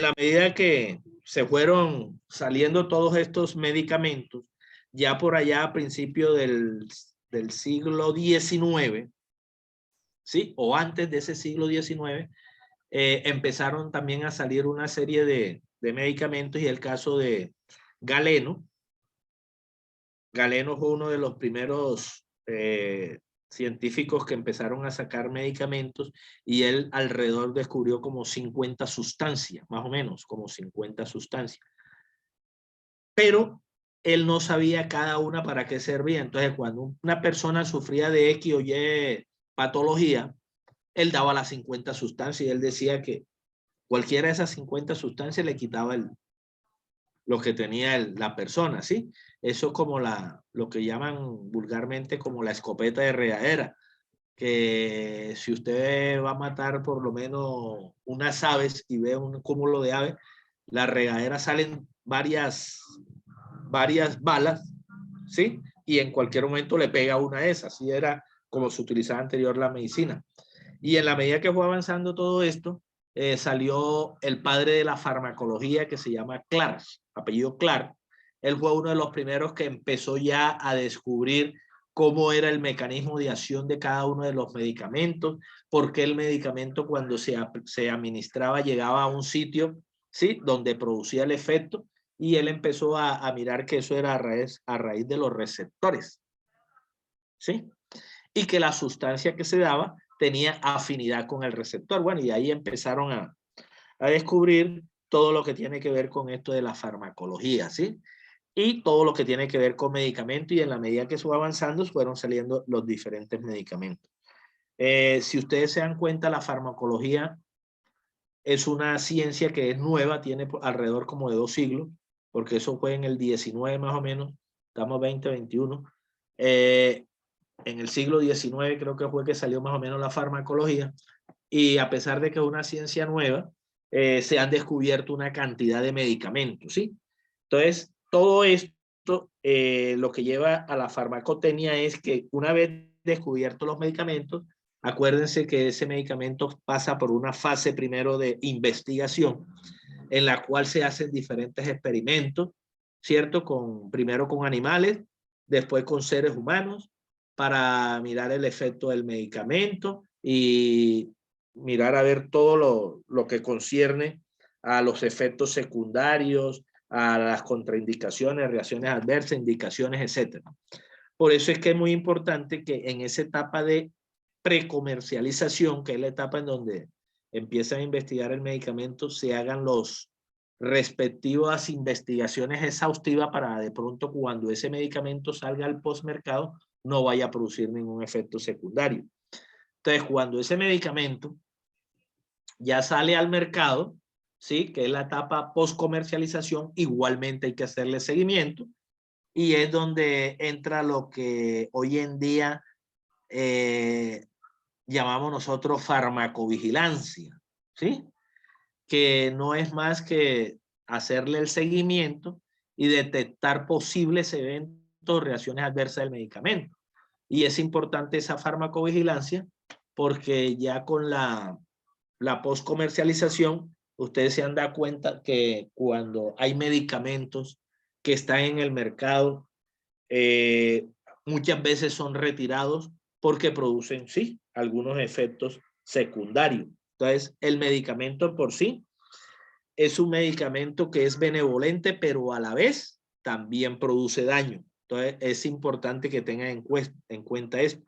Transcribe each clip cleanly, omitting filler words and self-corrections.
la medida que se fueron saliendo todos estos medicamentos, ya por allá a principios del siglo XIX, ¿sí? O antes de ese siglo XIX, empezaron también a salir una serie de medicamentos, y el caso de Galeno. Galeno fue uno de los primeros científicos que empezaron a sacar medicamentos, y él alrededor descubrió como 50 sustancias, más o menos, como 50 sustancias. Pero él no sabía cada una para qué servía. Entonces, cuando una persona sufría de X o Y patología, él daba las 50 sustancias y él decía que cualquiera de esas 50 sustancias le quitaba lo que tenía la persona, ¿sí? Eso es como lo que llaman vulgarmente como la escopeta de regadera, que si usted va a matar por lo menos unas aves y ve un cúmulo de aves, la regadera salen varias balas, ¿sí? Y en cualquier momento le pega una de esas. Así era como se utilizaba anterior la medicina. Y en la medida que fue avanzando todo esto, salió el padre de la farmacología, que se llama Clark, apellido Clark. Él fue uno de los primeros que empezó ya a descubrir cómo era el mecanismo de acción de cada uno de los medicamentos, por qué el medicamento cuando se administraba llegaba a un sitio, ¿sí? Donde producía el efecto, y él empezó a mirar que eso era a raíz de los receptores, ¿sí? Y que la sustancia que se daba tenía afinidad con el receptor. Bueno, y ahí empezaron a descubrir todo lo que tiene que ver con esto de la farmacología, ¿sí? Y todo lo que tiene que ver con medicamentos, y en la medida que fue avanzando fueron saliendo los diferentes medicamentos. Si ustedes se dan cuenta, la farmacología es una ciencia que es nueva, tiene alrededor como de 2 siglos, porque eso fue en el 19 más o menos, estamos 2021. En el siglo XIX creo que fue que salió más o menos la farmacología, y a pesar de que es una ciencia nueva, se han descubierto una cantidad de medicamentos, ¿sí? Entonces, todo esto lo que lleva a la farmacotecnia es que una vez descubiertos los medicamentos, acuérdense que ese medicamento pasa por una fase primero de investigación, en la cual se hacen diferentes experimentos, ¿cierto? Primero con animales, después con seres humanos, para mirar el efecto del medicamento y mirar a ver todo lo que concierne a los efectos secundarios, a las contraindicaciones, reacciones adversas, indicaciones, etc. Por eso es que es muy importante que en esa etapa de precomercialización, que es la etapa en donde empiezan a investigar el medicamento, se hagan los respectivas investigaciones exhaustivas para de pronto cuando ese medicamento salga al postmercado no vaya a producir ningún efecto secundario. Entonces, cuando ese medicamento ya sale al mercado, ¿sí? Que es la etapa post-comercialización, igualmente hay que hacerle seguimiento, y es donde entra lo que hoy en día llamamos nosotros farmacovigilancia, ¿sí? Que no es más que hacerle el seguimiento y detectar posibles eventos, reacciones adversas del medicamento. Y es importante esa farmacovigilancia porque ya con la post-comercialización, ustedes se han dado cuenta que cuando hay medicamentos que están en el mercado, muchas veces son retirados porque producen, sí, algunos efectos secundarios. Entonces, el medicamento por sí es un medicamento que es benevolente, pero a la vez también produce daño. Entonces, es importante que tengan en cuenta esto.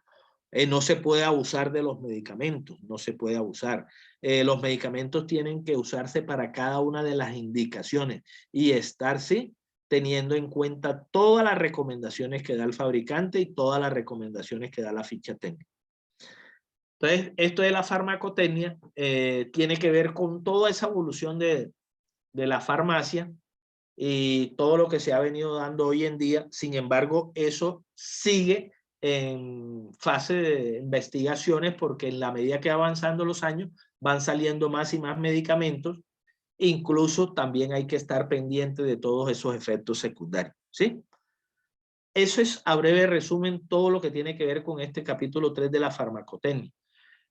No se puede abusar de los medicamentos, no se puede abusar. Los medicamentos tienen que usarse para cada una de las indicaciones y estarse teniendo en cuenta todas las recomendaciones que da el fabricante y todas las recomendaciones que da la ficha técnica. Entonces, esto de la farmacotecnia tiene que ver con toda esa evolución de la farmacia y todo lo que se ha venido dando hoy en día. Sin embargo, eso sigue en fase de investigaciones porque en la medida que avanzando los años van saliendo más y más medicamentos. Incluso también hay que estar pendiente de todos esos efectos secundarios, ¿sí? Eso es a breve resumen todo lo que tiene que ver con este capítulo 3 de la farmacotecnia.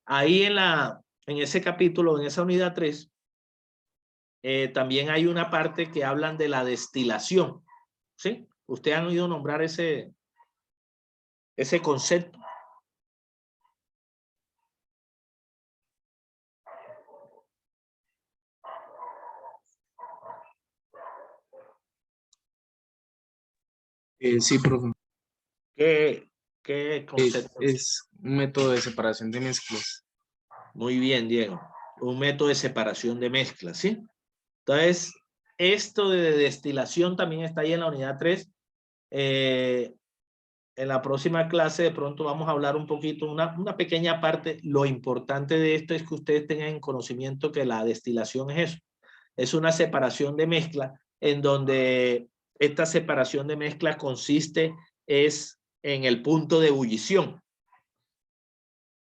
Ahí en ese capítulo, en esa unidad 3, También hay una parte que hablan de la destilación, ¿sí? ¿Ustedes han oído nombrar ese concepto? Sí, profe. ¿Qué concepto? Es un método de separación de mezclas. Muy bien, Diego. Un método de separación de mezclas, ¿sí? Entonces, esto de destilación también está ahí en la unidad 3. En la próxima clase de pronto vamos a hablar un poquito, una pequeña parte. Lo importante de esto es que ustedes tengan en conocimiento que la destilación es eso. Es una separación de mezcla en donde esta separación de mezcla consiste es en el punto de ebullición.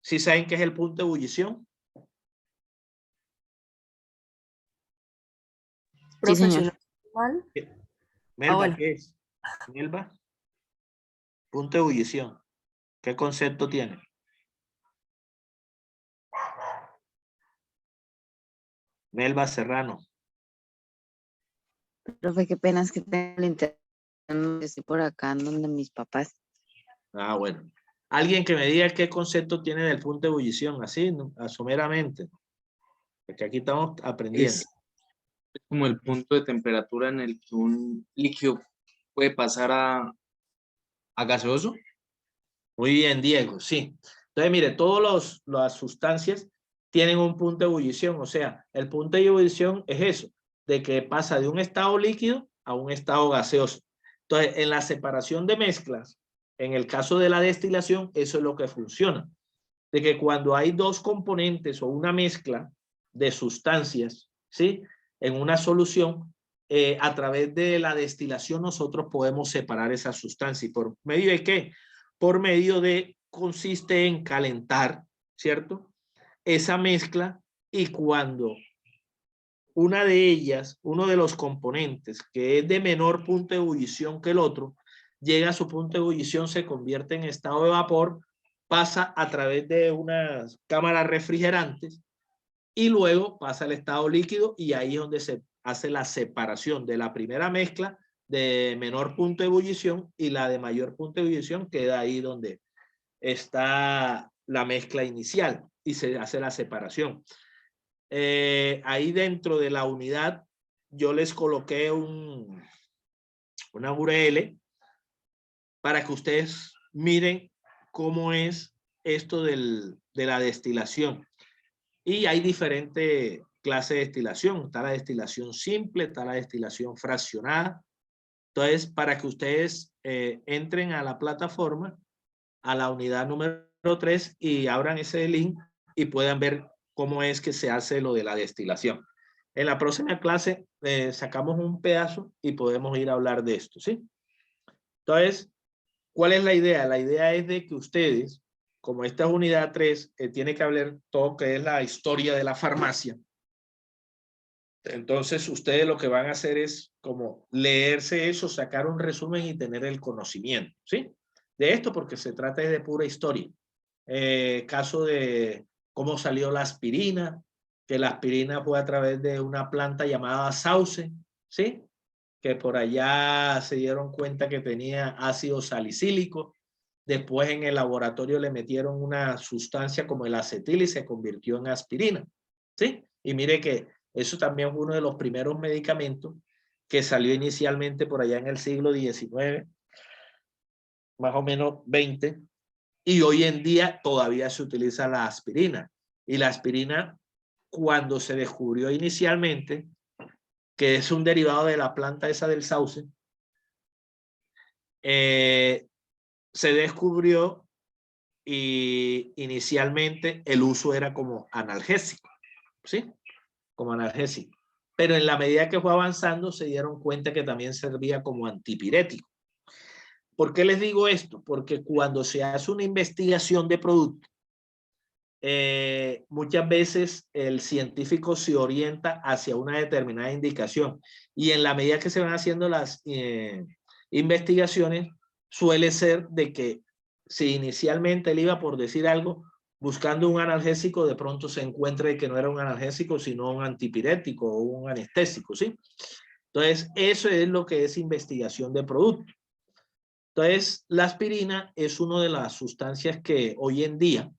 ¿Sí saben qué es el punto de ebullición? Sí, señor. Melba, bueno. ¿qué es? Melba, punto de ebullición. ¿Qué concepto tiene? Melba Serrano. Profe, qué pena es que tengo el internet. Estoy por acá donde mis papás. Ah, bueno. Alguien que me diga qué concepto tiene del punto de ebullición, así, ¿no? Someramente. Porque aquí estamos aprendiendo. Es como el punto de temperatura en el que un líquido puede pasar a gaseoso. Muy bien, Diego, sí. Entonces, mire, todas las sustancias tienen un punto de ebullición. O sea, el punto de ebullición es eso, de que pasa de un estado líquido a un estado gaseoso. Entonces, en la separación de mezclas, en el caso de la destilación, eso es lo que funciona. De que cuando hay dos componentes o una mezcla de sustancias, ¿sí? En una solución, a través de la destilación nosotros podemos separar esa sustancia. ¿Y por medio de qué? Por medio de, consiste en calentar, ¿cierto? Esa mezcla, y cuando una de ellas, uno de los componentes que es de menor punto de ebullición que el otro, llega a su punto de ebullición, se convierte en estado de vapor, pasa a través de unas cámaras refrigerantes y luego pasa al estado líquido, y ahí es donde se hace la separación de la primera mezcla de menor punto de ebullición, y la de mayor punto de ebullición queda ahí donde está la mezcla inicial y se hace la separación. Ahí dentro de la unidad yo les coloqué una URL para que ustedes miren cómo es esto de la destilación. Y hay diferentes clases de destilación. Está la destilación simple, está la destilación fraccionada. Entonces, para que ustedes entren a la plataforma, a la unidad número 3, y abran ese link y puedan ver cómo es que se hace lo de la destilación. En la próxima clase sacamos un pedazo y podemos ir a hablar de esto, ¿sí? Entonces, ¿cuál es la idea? La idea es de que ustedes, como esta es unidad 3, tiene que hablar todo que es la historia de la farmacia. Entonces, ustedes lo que van a hacer es como leerse eso, sacar un resumen y tener el conocimiento, ¿sí? De esto, porque se trata de pura historia. Caso de cómo salió la aspirina, que la aspirina fue a través de una planta llamada sauce, ¿sí? Que por allá se dieron cuenta que tenía ácido salicílico. Después en el laboratorio le metieron una sustancia como el acetil y se convirtió en aspirina, ¿sí? Y mire que eso también fue uno de los primeros medicamentos que salió inicialmente por allá en el siglo XIX, más o menos 20, y hoy en día todavía se utiliza la aspirina. Y la aspirina, cuando se descubrió inicialmente, que es un derivado de la planta esa del sauce, se descubrió, y inicialmente el uso era como analgésico, ¿sí? Como analgésico. Pero en la medida que fue avanzando se dieron cuenta que también servía como antipirético. ¿Por qué les digo esto? Porque cuando se hace una investigación de producto, muchas veces el científico se orienta hacia una determinada indicación, y en la medida que se van haciendo las investigaciones, suele ser de que si inicialmente él iba por decir algo, buscando un analgésico, de pronto se encuentre que no era un analgésico, sino un antipirético o un anestésico, ¿sí? Entonces, eso es lo que es investigación de producto. Entonces, la aspirina es una de las sustancias que hoy en día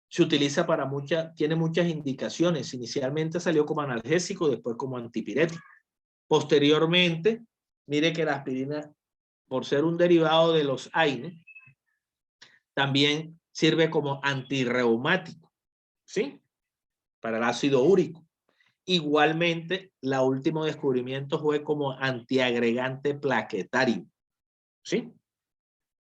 se utiliza para tiene muchas indicaciones. Inicialmente salió como analgésico, después como antipirético. Posteriormente, mire que la aspirina, por ser un derivado de los AINE, también sirve como antirreumático, ¿sí? Para el ácido úrico. Igualmente, el último descubrimiento fue como antiagregante plaquetario, ¿sí?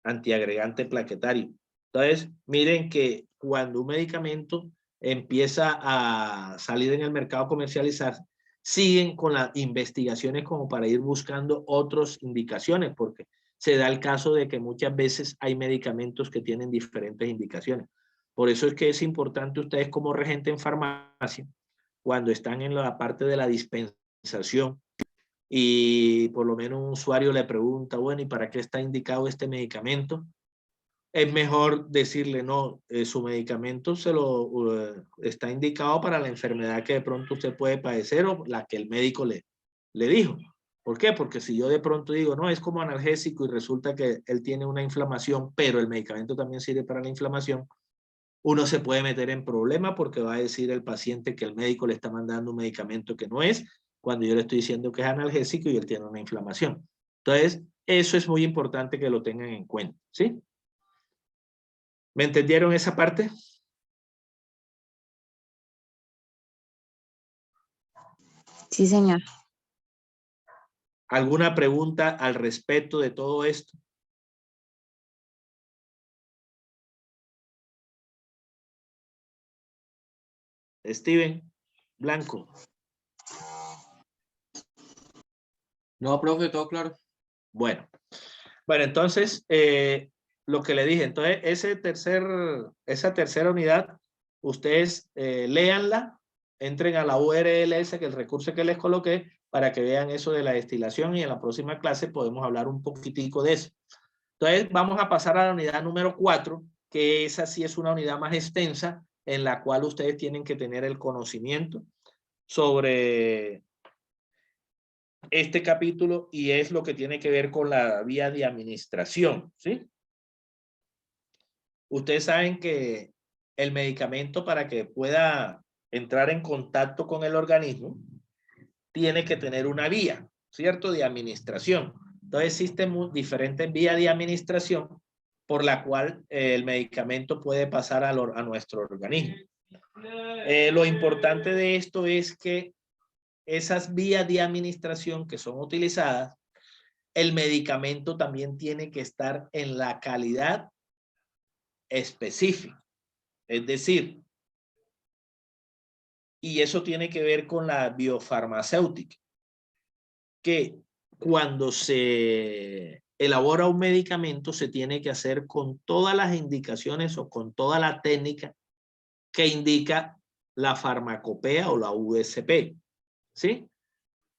Antiagregante plaquetario. Entonces, miren que cuando un medicamento empieza a salir en el mercado comercializar, siguen con las investigaciones como para ir buscando otras indicaciones, porque se da el caso de que muchas veces hay medicamentos que tienen diferentes indicaciones. Por eso es que es importante ustedes como regente en farmacia, cuando están en la parte de la dispensación y por lo menos un usuario le pregunta, bueno, ¿y para qué está indicado este medicamento? Es mejor decirle, no, su medicamento está indicado para la enfermedad que de pronto usted puede padecer o la que el médico le dijo. ¿Por qué? Porque si yo de pronto digo, no, es como analgésico y resulta que él tiene una inflamación, pero el medicamento también sirve para la inflamación, uno se puede meter en problema porque va a decir el paciente que el médico le está mandando un medicamento que no es, cuando yo le estoy diciendo que es analgésico y él tiene una inflamación. Entonces, eso es muy importante que lo tengan en cuenta, ¿sí? ¿Me entendieron esa parte? Sí, señor. ¿Alguna pregunta al respecto de todo esto? Steven Blanco. No, profe, todo claro. Bueno, entonces, lo que le dije, entonces, esa tercera unidad, ustedes léanla, entren a la URL, que el recurso que les coloqué, para que vean eso de la destilación y en la próxima clase podemos hablar un poquitico de eso. Entonces, vamos a pasar a la unidad número 4, que esa sí es una unidad más extensa, en la cual ustedes tienen que tener el conocimiento sobre este capítulo y es lo que tiene que ver con la vía de administración, ¿sí? Ustedes saben que el medicamento para que pueda entrar en contacto con el organismo tiene que tener una vía, ¿cierto? De administración. Entonces existen diferentes vías de administración por la cual el medicamento puede pasar a nuestro organismo. Lo importante de esto es que esas vías de administración que son utilizadas, el medicamento también tiene que estar en la calidad específica. Es decir, y eso tiene que ver con la biofarmacéutica, que cuando se elabora un medicamento se tiene que hacer con todas las indicaciones o con toda la técnica que indica la farmacopea o la USP, ¿sí?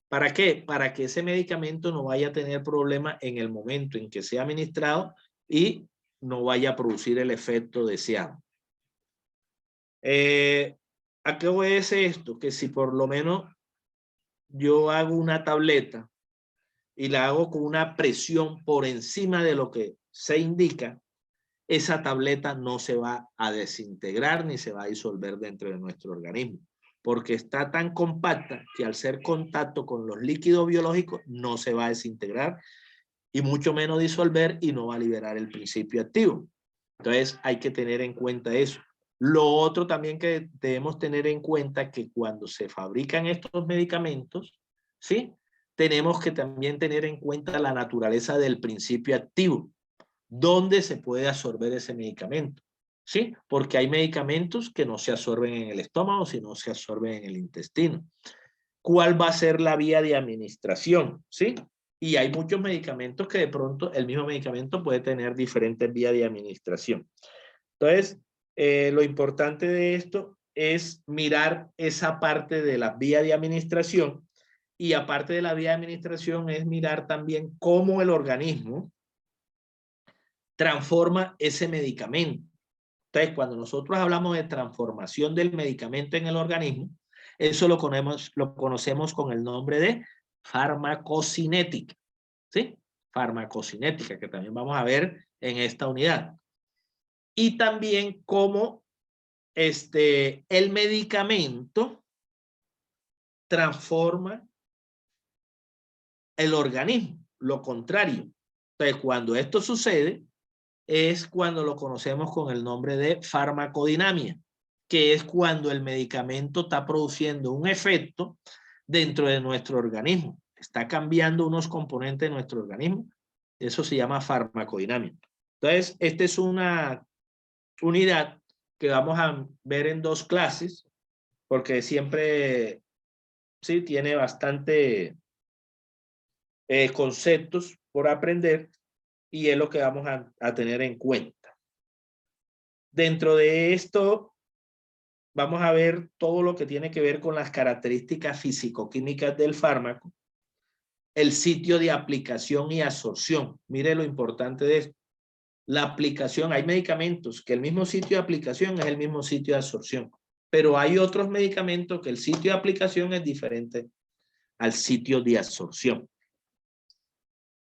¿Para qué? Para que ese medicamento no vaya a tener problema en el momento en que sea administrado y no vaya a producir el efecto deseado. ¿A qué obedece esto? Que si por lo menos yo hago una tableta y la hago con una presión por encima de lo que se indica, esa tableta no se va a desintegrar ni se va a disolver dentro de nuestro organismo, porque está tan compacta que al ser contacto con los líquidos biológicos no se va a desintegrar y mucho menos disolver y no va a liberar el principio activo. Entonces hay que tener en cuenta eso. Lo otro también que debemos tener en cuenta que cuando se fabrican estos medicamentos, ¿sí? Tenemos que también tener en cuenta la naturaleza del principio activo, dónde se puede absorber ese medicamento, ¿sí? Porque hay medicamentos que no se absorben en el estómago, sino se absorben en el intestino. ¿Cuál va a ser la vía de administración? ¿Sí? Y hay muchos medicamentos que de pronto el mismo medicamento puede tener diferentes vías de administración. Entonces, lo importante de esto es mirar esa parte de la vía de administración y aparte de la vía de administración es mirar también cómo el organismo transforma ese medicamento. Entonces, cuando nosotros hablamos de transformación del medicamento en el organismo, eso lo conocemos con el nombre de farmacocinética, ¿sí? Farmacocinética, que también vamos a ver en esta unidad. Y también cómo el medicamento transforma el organismo, lo contrario. Entonces, cuando esto sucede, es cuando lo conocemos con el nombre de farmacodinamia, que es cuando el medicamento está produciendo un efecto dentro de nuestro organismo. Está cambiando unos componentes de nuestro organismo. Eso se llama farmacodinamia. Entonces, esta es una unidad que vamos a ver en 2 clases, porque siempre sí tiene bastante conceptos por aprender y es lo que vamos a tener en cuenta. Dentro de esto, vamos a ver todo lo que tiene que ver con las características físico-químicas del fármaco, el sitio de aplicación y absorción. Mire lo importante de esto. La aplicación, hay medicamentos que el mismo sitio de aplicación es el mismo sitio de absorción, pero hay otros medicamentos que el sitio de aplicación es diferente al sitio de absorción.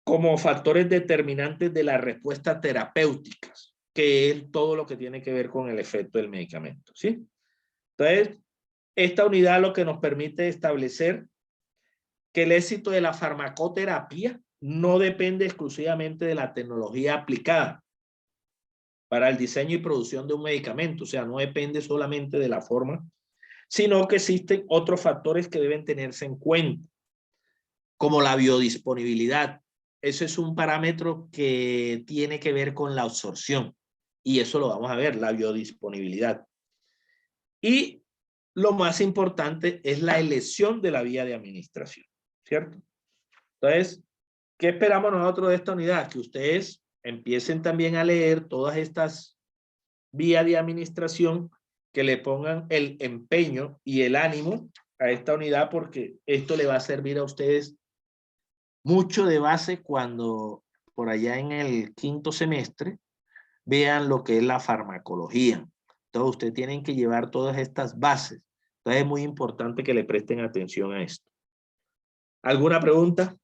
Como factores determinantes de la respuesta terapéuticas, que es todo lo que tiene que ver con el efecto del medicamento, ¿sí? Entonces, esta unidad lo que nos permite establecer que el éxito de la farmacoterapia no depende exclusivamente de la tecnología aplicada para el diseño y producción de un medicamento, o sea, no depende solamente de la forma, sino que existen otros factores que deben tenerse en cuenta, como la biodisponibilidad. Ese es un parámetro que tiene que ver con la absorción, y eso lo vamos a ver, la biodisponibilidad. Y lo más importante es la elección de la vía de administración, ¿cierto? Entonces, ¿qué esperamos nosotros de esta unidad? Que ustedes empiecen también a leer todas estas vías de administración, que le pongan el empeño y el ánimo a esta unidad, porque esto le va a servir a ustedes mucho de base cuando por allá en el 5º semestre vean lo que es la farmacología. Entonces, ustedes tienen que llevar todas estas bases. Entonces, es muy importante que le presten atención a esto. ¿Alguna pregunta?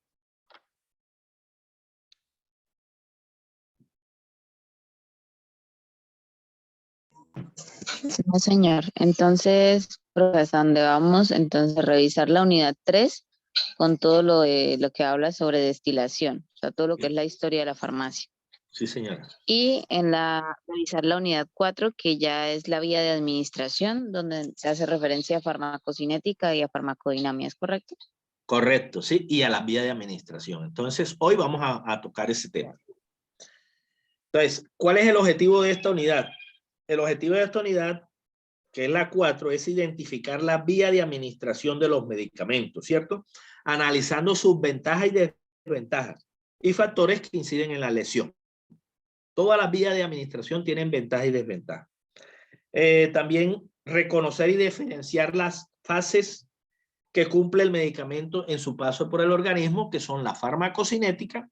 No, señor. Entonces, profesor, ¿dónde vamos? Entonces, revisar la unidad 3 con todo lo que habla sobre destilación, o sea, todo lo que es la historia de la farmacia. Sí, señora. Y revisar la unidad 4, que ya es la vía de administración, donde se hace referencia a farmacocinética y a farmacodinamia, ¿es correcto? Correcto, sí, y a la vía de administración. Entonces, hoy vamos a tocar ese tema. Entonces, ¿cuál es el objetivo de esta unidad? El objetivo de esta unidad, que es la 4, es identificar la vía de administración de los medicamentos, ¿cierto? Analizando sus ventajas y desventajas y factores que inciden en la lesión. Todas las vías de administración tienen ventajas y desventajas. También reconocer y diferenciar las fases que cumple el medicamento en su paso por el organismo, que son la farmacocinética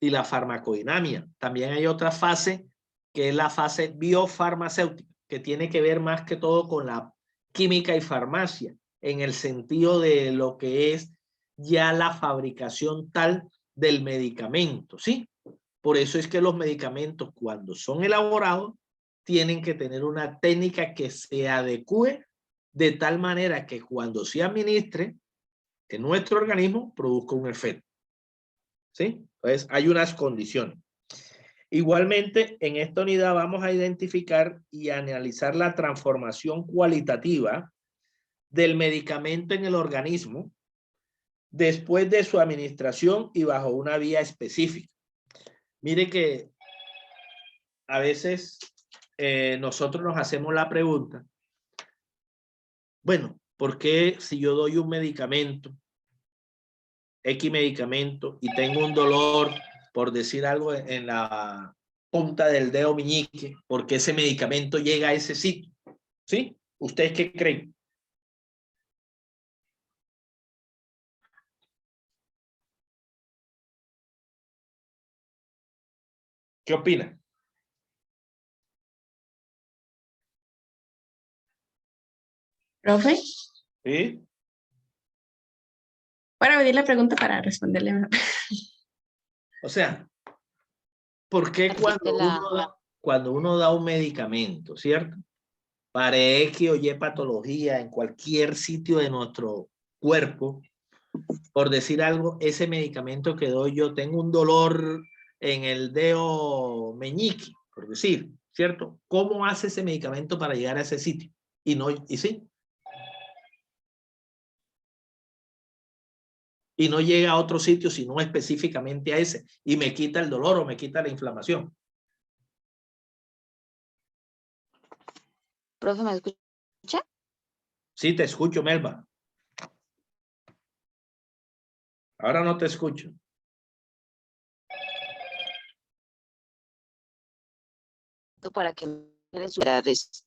y la farmacodinamia. También hay otra fase, que es la fase biofarmacéutica, que tiene que ver más que todo con la química y farmacia, en el sentido de lo que es ya la fabricación tal del medicamento, ¿sí? Por eso es que los medicamentos, cuando son elaborados, tienen que tener una técnica que se adecue de tal manera que cuando se administre en nuestro organismo produzca un efecto, ¿sí? Entonces, hay unas condiciones. Igualmente, en esta unidad vamos a identificar y analizar la transformación cualitativa del medicamento en el organismo después de su administración y bajo una vía específica. Mire que a veces nosotros nos hacemos la pregunta, bueno, ¿por qué si yo doy un medicamento, X medicamento, y tengo un dolor, por decir algo, en la punta del dedo meñique, por qué ese medicamento llega a ese sitio? ¿Sí? ¿Ustedes qué creen? ¿Qué opinan? Profe, ¿Sí? para pedir la pregunta para responderle mejor. O sea, ¿por qué cuando uno da un medicamento, ¿cierto? Para X o Y patología en cualquier sitio de nuestro cuerpo, por decir algo, ese medicamento que doy yo, tengo un dolor en el dedo meñique, por decir, ¿cierto? ¿Cómo hace ese medicamento para llegar a ese sitio? Y sí. Y no llega a otro sitio, sino específicamente a ese, y me quita el dolor o me quita la inflamación. Profe, ¿me escucha? Sí, te escucho, Melba. Ahora no te escucho. Para que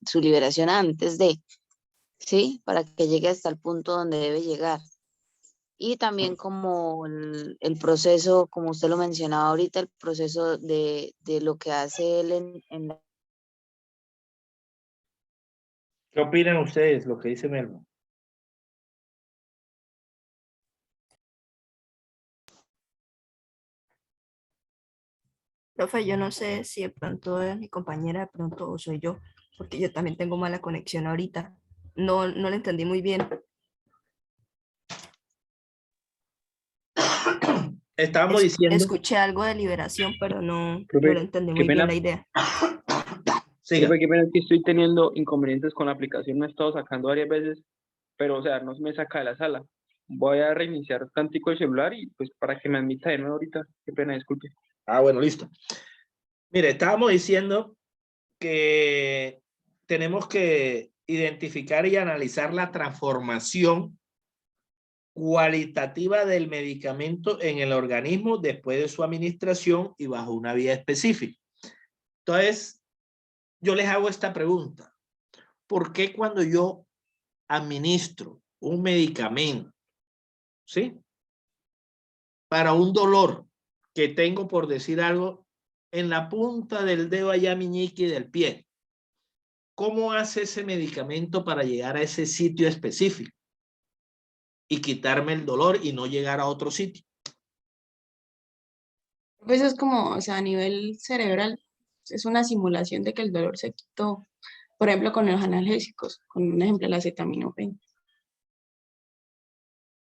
su liberación antes de, ¿sí? Para que llegue hasta el punto donde debe llegar. Y también como el proceso, como usted lo mencionaba ahorita, el proceso de lo que hace él en la... ¿Qué opinan ustedes lo que dice Melba? Profe, yo no sé si de pronto es mi compañera, de pronto o soy yo, porque yo también tengo mala conexión ahorita. No la entendí muy bien. Estábamos diciendo... Escuché algo de liberación, pero no Profe, lo entendí qué muy pena. bien la idea. Siga. Profe, qué pena que estoy teniendo inconvenientes con la aplicación, me he estado sacando varias veces, pero o sea, no me saca de la sala. Voy a reiniciar tantico el celular y pues para que me admita de nuevo ahorita. Qué pena, disculpe. Ah, bueno, listo. Mire, estábamos diciendo que tenemos que identificar y analizar la transformación cualitativa del medicamento en el organismo después de su administración y bajo una vía específica. Entonces, yo les hago esta pregunta. ¿Por qué cuando yo administro un medicamento, ¿sí? Para un dolor que tengo, por decir algo, en la punta del dedo allá meñique del pie, ¿cómo hace ese medicamento para llegar a ese sitio específico y quitarme el dolor y no llegar a otro sitio? Pues es como, o sea, a nivel cerebral, es una simulación de que el dolor se quitó. Por ejemplo, con los analgésicos, con un ejemplo, la acetaminofén.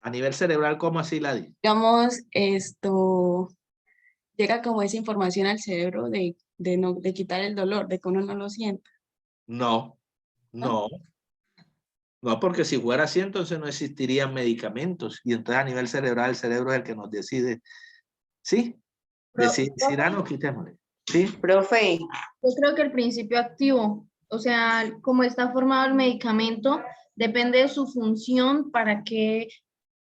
A nivel cerebral, ¿cómo así, Ladi? Digamos, esto llega como esa información al cerebro de quitar el dolor, de que uno no lo sienta, No, ¿no? no, no, porque si fuera así, entonces no existirían medicamentos. Y entonces a nivel cerebral, el cerebro es el que nos decide, ¿sí? Decir, si da, no, quitémosle. ¿Sí? Profe, yo creo que el principio activo, o sea, como está formado el medicamento, depende de su función para que,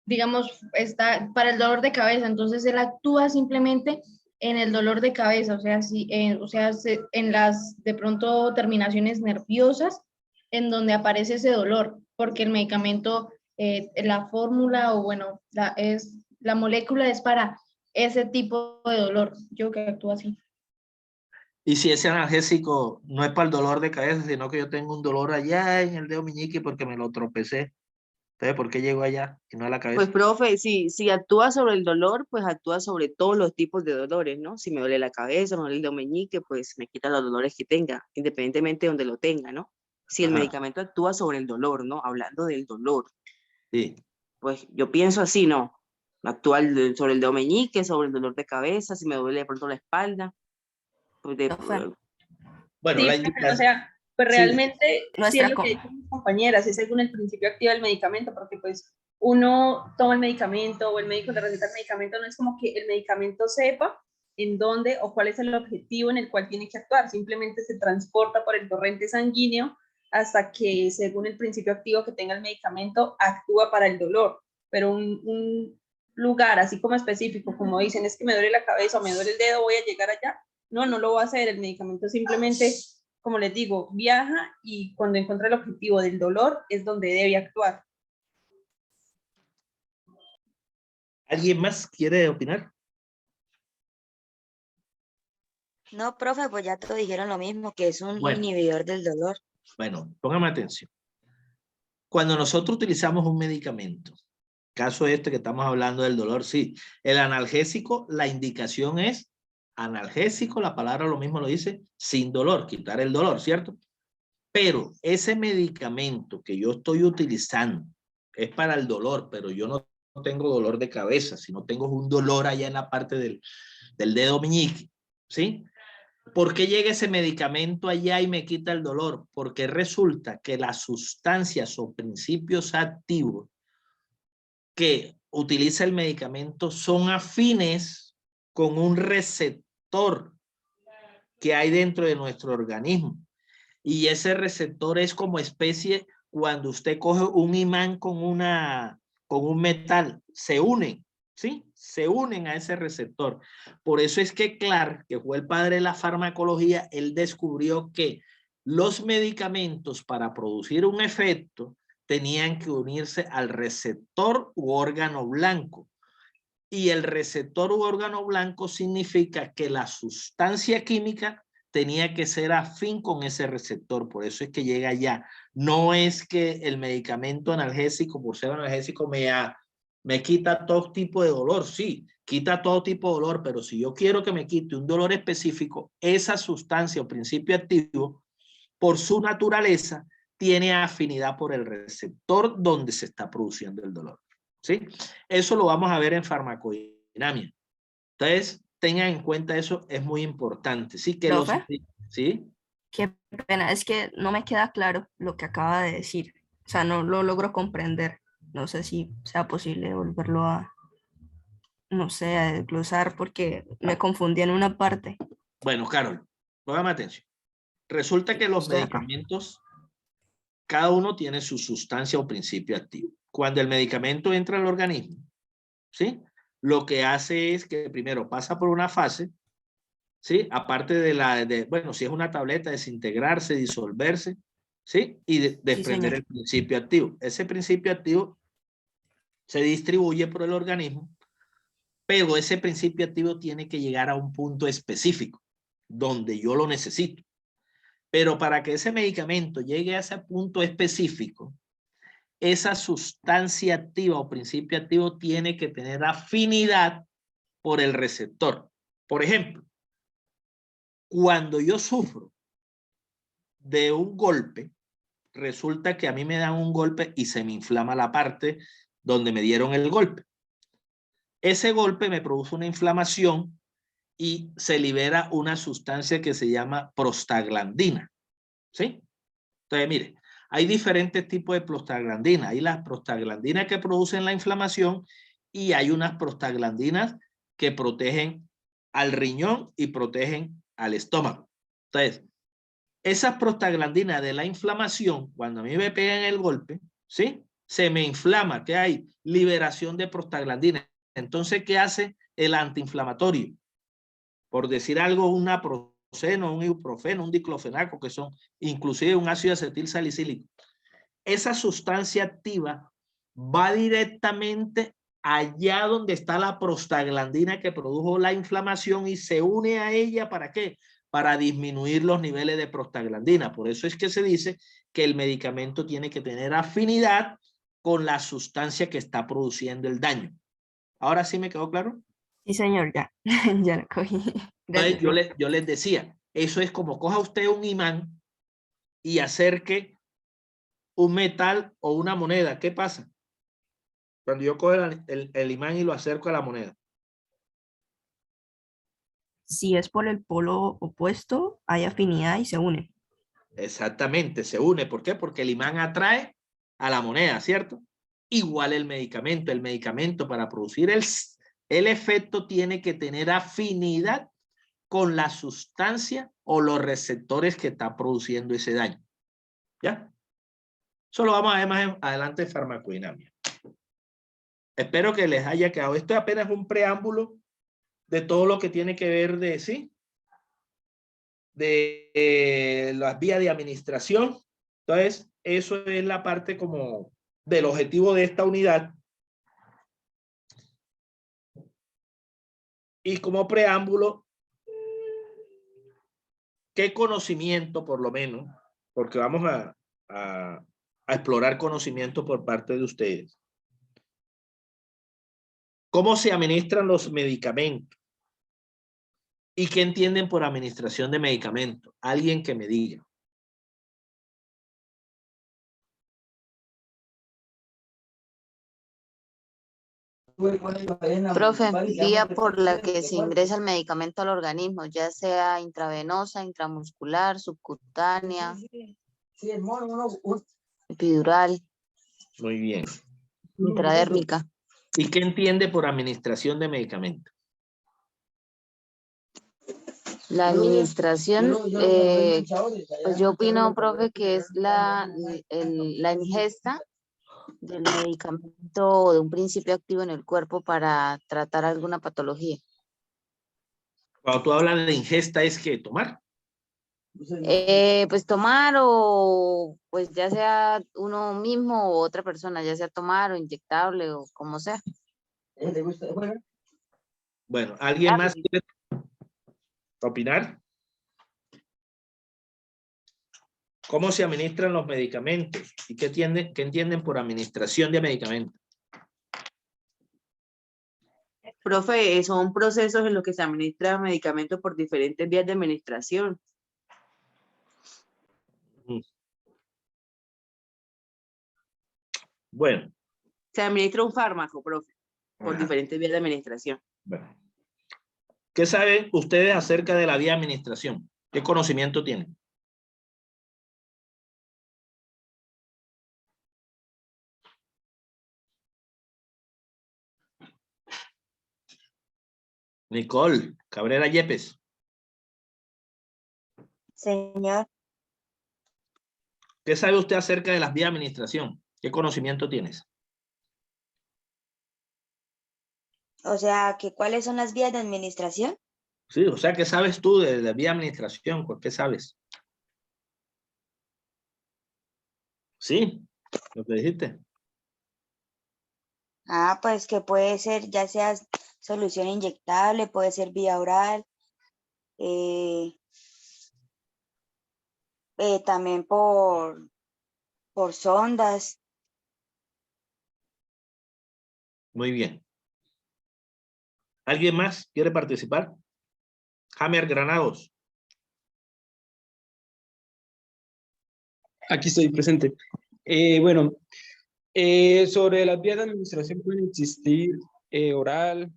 digamos, está para el dolor de cabeza. Entonces él actúa simplemente en el dolor de cabeza, o sea, si, en las de pronto terminaciones nerviosas en donde aparece ese dolor, porque el medicamento, la fórmula o bueno, la molécula es para ese tipo de dolor. Yo creo que actúa así. Y si ese analgésico no es para el dolor de cabeza, sino que yo tengo un dolor allá en el dedo meñique porque me lo tropecé. Entonces, ¿por qué llego allá y no a la Pues, cabeza? profe, si actúa sobre el dolor, pues actúa sobre todos los tipos de dolores, ¿no? Si me duele la cabeza, me duele el dedo meñique, pues me quita los dolores que tenga, independientemente de donde lo tenga, ¿no? Si el Ajá, medicamento actúa sobre el dolor, ¿no? Hablando del dolor, sí. pues yo pienso así, ¿no? Actúa sobre el dedo meñique, sobre el dolor de cabeza, si me duele de pronto la espalda, pues Profe, Bueno, Sí, la profe, o indicación. sea, pues Sí, realmente sí es nuestra lo que dicen mis compañeras, es según el principio activo del medicamento, porque pues uno toma el medicamento o el médico le receta el medicamento, no es como que el medicamento sepa en dónde o cuál es el objetivo en el cual tiene que actuar, simplemente se transporta por el torrente sanguíneo hasta que según el principio activo que tenga el medicamento actúa para el dolor, pero un lugar así como específico, como dicen, es que me duele la cabeza o me duele el dedo, voy a llegar allá. No lo va a hacer, el medicamento simplemente, como les digo, viaja y cuando encuentra el objetivo del dolor es donde debe actuar. ¿Alguien más quiere opinar? No, profe, pues ya te dijeron lo mismo, que es un Bueno, inhibidor del dolor. bueno, póngame atención. Cuando nosotros utilizamos un medicamento, caso este que estamos hablando del dolor, sí, el analgésico, la indicación es analgésico, la palabra lo mismo lo dice, sin dolor, quitar el dolor, ¿cierto? Pero ese medicamento que yo estoy utilizando es para el dolor, pero yo no tengo dolor de cabeza, sino tengo un dolor allá en la parte del dedo meñique, ¿sí? ¿Por qué llega ese medicamento allá y me quita el dolor? Porque resulta que las sustancias o principios activos que utiliza el medicamento son afines con un receptor que hay dentro de nuestro organismo. Y ese receptor es como especie cuando usted coge un imán con un metal, se unen, ¿sí? Se unen a ese receptor. Por eso es que Clark, que fue el padre de la farmacología, él descubrió que los medicamentos para producir un efecto tenían que unirse al receptor u órgano blanco. Y el receptor u órgano blanco significa que la sustancia química tenía que ser afín con ese receptor, por eso es que llega allá. No es que el medicamento analgésico, por ser analgésico, me quita todo tipo de dolor, sí, quita todo tipo de dolor, pero si yo quiero que me quite un dolor específico, esa sustancia o principio activo, por su naturaleza, tiene afinidad por el receptor donde se está produciendo el dolor, ¿sí? Eso lo vamos a ver en farmacodinamia. Entonces, tengan en cuenta eso, es muy importante. Sí, que los... Profe, ¿Sí? qué pena, es que no me queda claro lo que acaba de decir. O sea, no lo logro comprender. No sé si sea posible volverlo a, no sé, a desglosar porque me confundí en una parte. Bueno, Carol, póngame atención. Resulta que los Estoy acá. medicamentos, cada uno tiene su sustancia o principio activo. Cuando el medicamento entra al organismo, ¿sí? Lo que hace es que primero pasa por una fase, ¿sí? Aparte bueno, si es una tableta, desintegrarse, disolverse, ¿sí? Y desprender señor. el principio activo. Ese principio activo se distribuye por el organismo, pero ese principio activo tiene que llegar a un punto específico, donde yo lo necesito. Pero para que ese medicamento llegue a ese punto específico, esa sustancia activa o principio activo tiene que tener afinidad por el receptor. Por ejemplo, cuando yo sufro de un golpe, resulta que a mí me dan un golpe y se me inflama la parte donde me dieron el golpe. Ese golpe me produce una inflamación y se libera una sustancia que se llama prostaglandina, ¿sí? Entonces, mire, hay diferentes tipos de prostaglandina. Hay las prostaglandinas que producen la inflamación y hay unas prostaglandinas que protegen al riñón y protegen al estómago. Entonces, esas prostaglandinas de la inflamación, cuando a mí me pegan el golpe, ¿sí? Se me inflama, ¿qué hay? Liberación de prostaglandina. Entonces, ¿qué hace el antiinflamatorio? Por decir algo, un naproxeno, un ibuprofeno, un diclofenaco, que son inclusive un ácido acetil salicílico. Esa sustancia activa va directamente allá donde está la prostaglandina que produjo la inflamación y se une a ella, ¿para qué? Para disminuir los niveles de prostaglandina. Por eso es que se dice que el medicamento tiene que tener afinidad con la sustancia que está produciendo el daño. ¿Ahora sí me quedó claro? Sí, señor, ya. Ya lo cogí. Gracias, Entonces, profe. yo les decía, eso es como coja usted un imán y acerque un metal o una moneda. ¿Qué pasa? Cuando yo cojo el imán y lo acerco a la moneda. Si es por el polo opuesto, hay afinidad y se une. Exactamente, se une. ¿Por qué? Porque el imán atrae a la moneda, ¿cierto? Igual el medicamento. El medicamento para producir el efecto tiene que tener afinidad con la sustancia o los receptores que está produciendo ese daño. ¿Ya? Eso lo vamos a ver más adelante en farmacodinamia. Espero que les haya quedado. Esto es apenas un preámbulo de todo lo que tiene que ver de sí, de las vías de administración. Entonces, eso es la parte como del objetivo de esta unidad. Y como preámbulo, ¿qué conocimiento por lo menos? Porque vamos a a explorar conocimiento por parte de ustedes. ¿Cómo se administran los medicamentos? ¿Y qué entienden por administración de medicamentos? Alguien que me diga. Profe, vía por la que se ingresa el medicamento al organismo, ya sea intravenosa, intramuscular, subcutánea, epidural, Muy bien. intradérmica. ¿Y qué entiende por administración de medicamentos? La administración, pues yo opino, profe, que es la ingesta del medicamento o de un principio activo en el cuerpo para tratar alguna patología. Cuando tú hablas de ingesta, ¿es que tomar? Pues tomar o pues ya sea uno mismo o otra persona, ya sea tomar o inyectable o como sea. Bueno, ¿alguien más quiere opinar? ¿Cómo se administran los medicamentos? ¿Y qué entienden por administración de medicamentos? Profe, son procesos en los que se administra medicamentos por diferentes vías de administración. Bueno. Se administra un fármaco, profe, por Ajá. diferentes vías de administración. Bueno. ¿Qué saben ustedes acerca de la vía de administración? ¿Qué conocimiento tienen? Nicole Cabrera Yepes. Señor, ¿Qué sabe usted acerca de las vías de administración? ¿Qué conocimiento tienes? o sea, que ¿cuáles son las vías de administración? Sí, o sea, ¿qué sabes tú de la vía de administración? ¿Qué sabes? Sí, lo que dijiste. Ah, pues que puede ser ya sea solución inyectable, puede ser vía oral, también por sondas. Muy bien. ¿Alguien más quiere participar? Jamer Granados. Aquí estoy presente. Sobre las vías de administración pueden existir oral,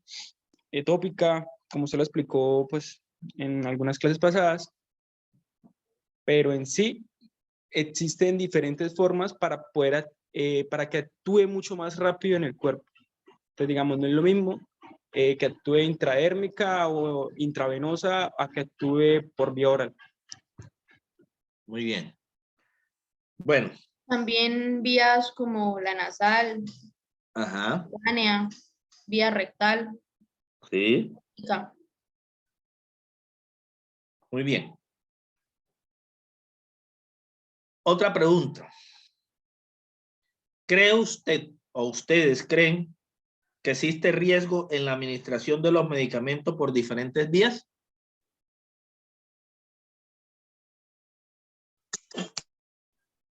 tópica, como se lo explicó pues, en algunas clases pasadas, pero en sí existen diferentes formas para para que actúe mucho más rápido en el cuerpo. Entonces, digamos, no es lo mismo que actúe intradérmica o intravenosa a que actúe por vía oral. Muy bien. Bueno. También vías como la nasal, Ajá. cutánea, vía rectal. Sí. tópica. Muy bien. Otra pregunta. ¿Cree usted o ustedes creen que existe riesgo en la administración de los medicamentos por diferentes vías?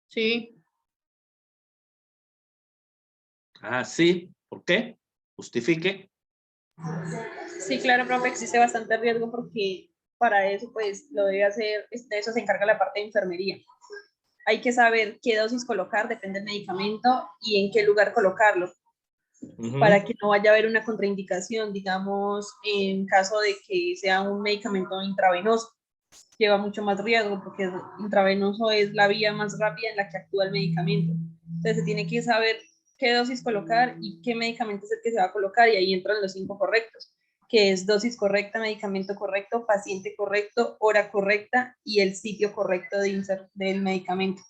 Sí. Ah, sí. ¿Por qué? Justifique. Sí, claro, profe, existe bastante riesgo porque para eso, pues, lo debe hacer, de eso se encarga la parte de enfermería. Hay que saber qué dosis colocar, depende del medicamento, y en qué lugar colocarlo, para que no vaya a haber una contraindicación, digamos, en caso de que sea un medicamento intravenoso. Lleva mucho más riesgo porque intravenoso es la vía más rápida en la que actúa el medicamento. Entonces se tiene que saber qué dosis colocar y qué medicamento es el que se va a colocar, y ahí entran los 5 correctos, que es dosis correcta, medicamento correcto, paciente correcto, hora correcta y el sitio correcto del medicamento.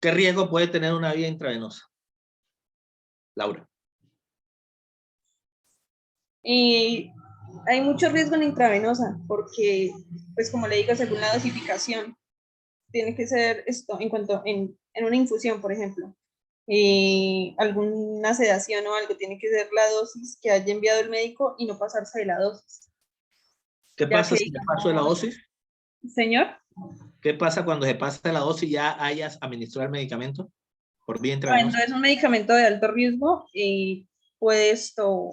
¿Qué riesgo puede tener una vía intravenosa? Laura. Hay mucho riesgo en la intravenosa porque, pues como le digo, según la dosificación, tiene que ser esto en cuanto en una infusión, por ejemplo, alguna sedación o algo, tiene que ser la dosis que haya enviado el médico y no pasarse de la dosis. ¿Qué pasa si me paso de la dosis? Señor. ¿Qué pasa cuando se pasa la dosis y ya hayas administrado el medicamento por vía intravenosa? Cuando es un medicamento de alto riesgo, puede esto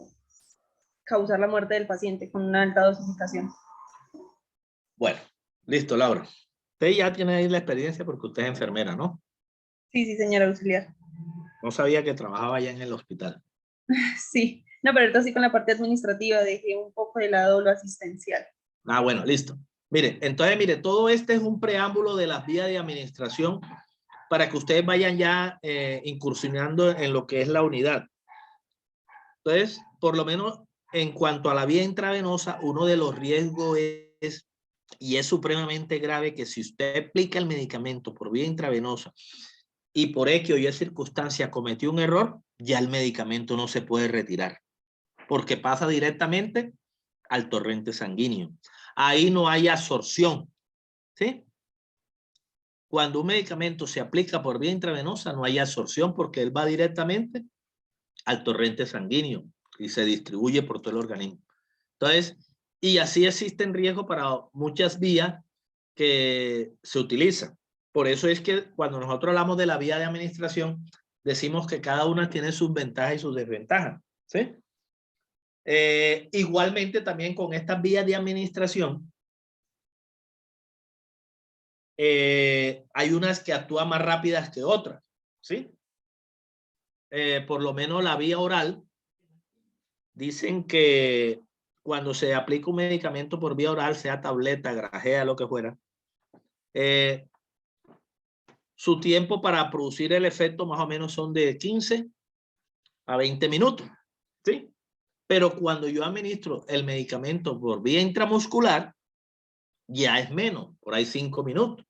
causar la muerte del paciente con una alta dosificación. Bueno, listo, Laura. Usted ya tiene ahí la experiencia porque usted es enfermera, ¿no? Sí, sí, señora auxiliar. No sabía que trabajaba allá en el hospital. Sí, no, pero ahorita sí con la parte administrativa dejé un poco de lado lo asistencial. Ah, bueno, listo. Mire, entonces, mire, todo este es un preámbulo de las vías de administración para que ustedes vayan ya incursionando en lo que es la unidad. Entonces, por lo menos en cuanto a la vía intravenosa, uno de los riesgos es, y es supremamente grave, que si usted aplica el medicamento por vía intravenosa y por X o Y circunstancia cometió un error, ya el medicamento no se puede retirar, porque pasa directamente al torrente sanguíneo. Ahí no hay absorción, ¿sí? Cuando un medicamento se aplica por vía intravenosa, no hay absorción porque él va directamente al torrente sanguíneo y se distribuye por todo el organismo. Entonces, y así existen riesgos para muchas vías que se utilizan. Por eso es que cuando nosotros hablamos de la vía de administración, decimos que cada una tiene sus ventajas y sus desventajas, ¿sí? Igualmente también con estas vías de administración, hay unas que actúan más rápidas que otras, ¿sí? Por lo menos la vía oral, dicen que cuando se aplica un medicamento por vía oral, sea tableta, grajea, lo que fuera, su tiempo para producir el efecto más o menos son de 15 a 20 minutos, ¿sí? Pero cuando yo administro el medicamento por vía intramuscular, ya es menos, por ahí 5 minutos.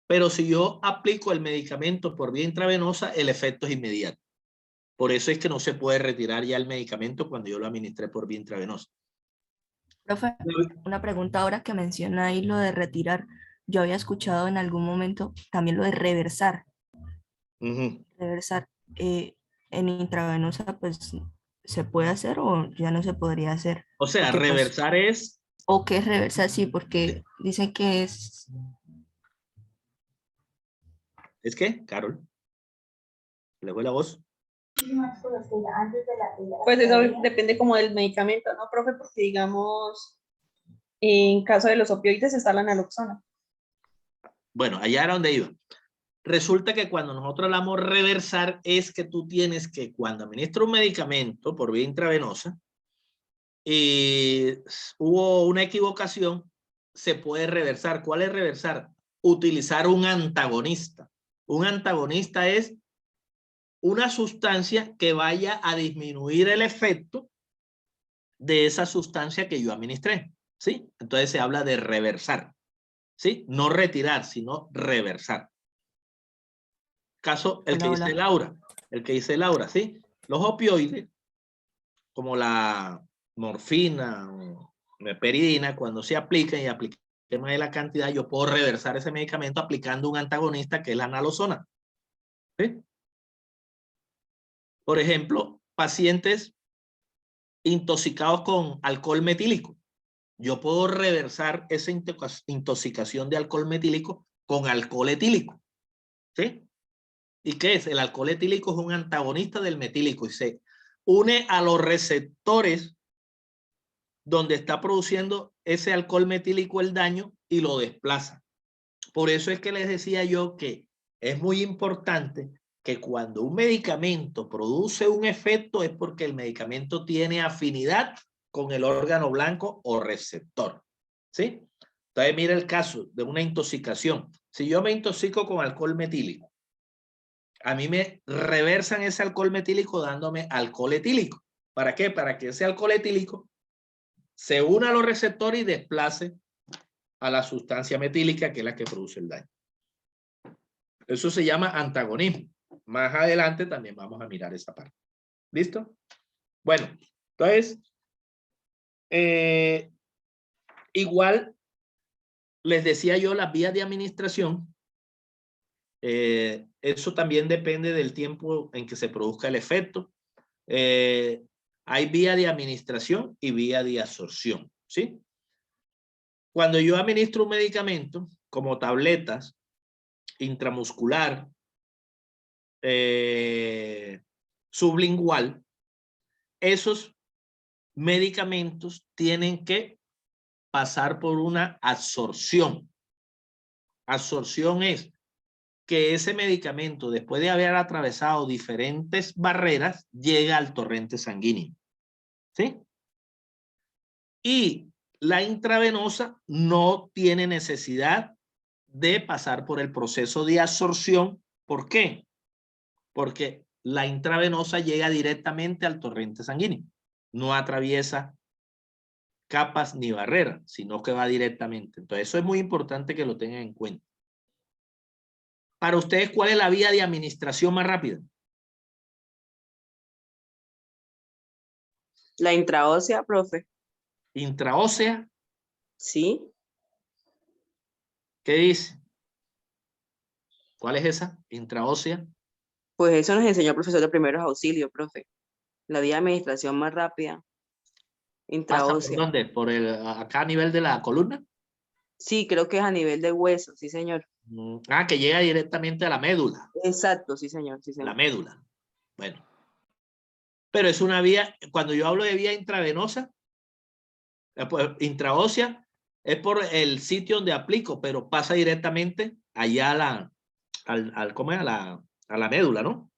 Pero si yo aplico el medicamento por vía intravenosa, el efecto es inmediato. Por eso es que no se puede retirar ya el medicamento cuando yo lo administré por vía intravenosa. Profe, una pregunta ahora que menciona ahí lo de retirar. Yo había escuchado en algún momento también lo de reversar. Reversar en intravenosa, pues, ¿se puede hacer o ya no se podría hacer? O sea, Porque, pues, reversar es... ¿o qué es reversar? Sí, porque dicen que es... ¿Es qué, Carol? ¿Le fue la voz? Pues eso depende como del medicamento, ¿no, profe? Porque digamos, en caso de los opioides está la naloxona. Bueno, allá era donde iba. Resulta que cuando nosotros hablamos reversar es que tú tienes que cuando administras un medicamento por vía intravenosa y hubo una equivocación, se puede reversar. ¿Cuál es reversar? Utilizar un antagonista. Un antagonista es una sustancia que vaya a disminuir el efecto de esa sustancia que yo administré, ¿sí? Entonces se habla de reversar, ¿sí? No retirar, sino reversar. Caso el que dice Laura, ¿sí? Los opioides, como la morfina o meperidina, cuando se aplican y aplican más de la cantidad, yo puedo reversar ese medicamento aplicando un antagonista que es la naloxona, ¿sí? Por ejemplo, pacientes intoxicados con alcohol metílico. Yo puedo reversar esa intoxicación de alcohol metílico con alcohol etílico, ¿sí? ¿Y qué es? El alcohol etílico es un antagonista del metílico y se une a los receptores donde está produciendo ese alcohol metílico el daño y lo desplaza. Por eso es que les decía yo que es muy importante que cuando un medicamento produce un efecto es porque el medicamento tiene afinidad con el órgano blanco o receptor, ¿sí? Entonces mira el caso de una intoxicación. Si yo me intoxico con alcohol metílico, a mí me reversan ese alcohol metílico dándome alcohol etílico. ¿Para qué? Para que ese alcohol etílico se una a los receptores y desplace a la sustancia metílica que es la que produce el daño. Eso se llama antagonismo. Más adelante también vamos a mirar esa parte. ¿Listo? Bueno, entonces, igual les decía yo las vías de administración. Eso también depende del tiempo en que se produzca el efecto. Hay vía de administración y vía de absorción, ¿sí? Cuando yo administro un medicamento, como tabletas, intramuscular, sublingual, esos medicamentos tienen que pasar por una absorción. Absorción es que ese medicamento, después de haber atravesado diferentes barreras, llega al torrente sanguíneo. ¿Sí? Y la intravenosa no tiene necesidad de pasar por el proceso de absorción. ¿Por qué? Porque la intravenosa llega directamente al torrente sanguíneo. No atraviesa capas ni barreras, sino que va directamente. Entonces, eso es muy importante que lo tengan en cuenta. Para ustedes, ¿cuál es la vía de administración más rápida? La intraósea, profe. Intraósea. Sí. ¿Qué dice? ¿Cuál es esa? Intraósea. Pues eso nos enseñó el profesor de primeros auxilios, profe. La vía de administración más rápida. ¿Pasa por Intraósea. dónde? ¿Por acá a nivel de la columna? Sí, creo que es a nivel de hueso, sí, señor. Que llega directamente a la médula. Exacto, sí, señor, sí, La señor. médula. Bueno. Pero es una vía, cuando yo hablo de vía intravenosa, pues, intraósea, es por el sitio donde aplico, pero pasa directamente allá ¿cómo es? A la médula, ¿no?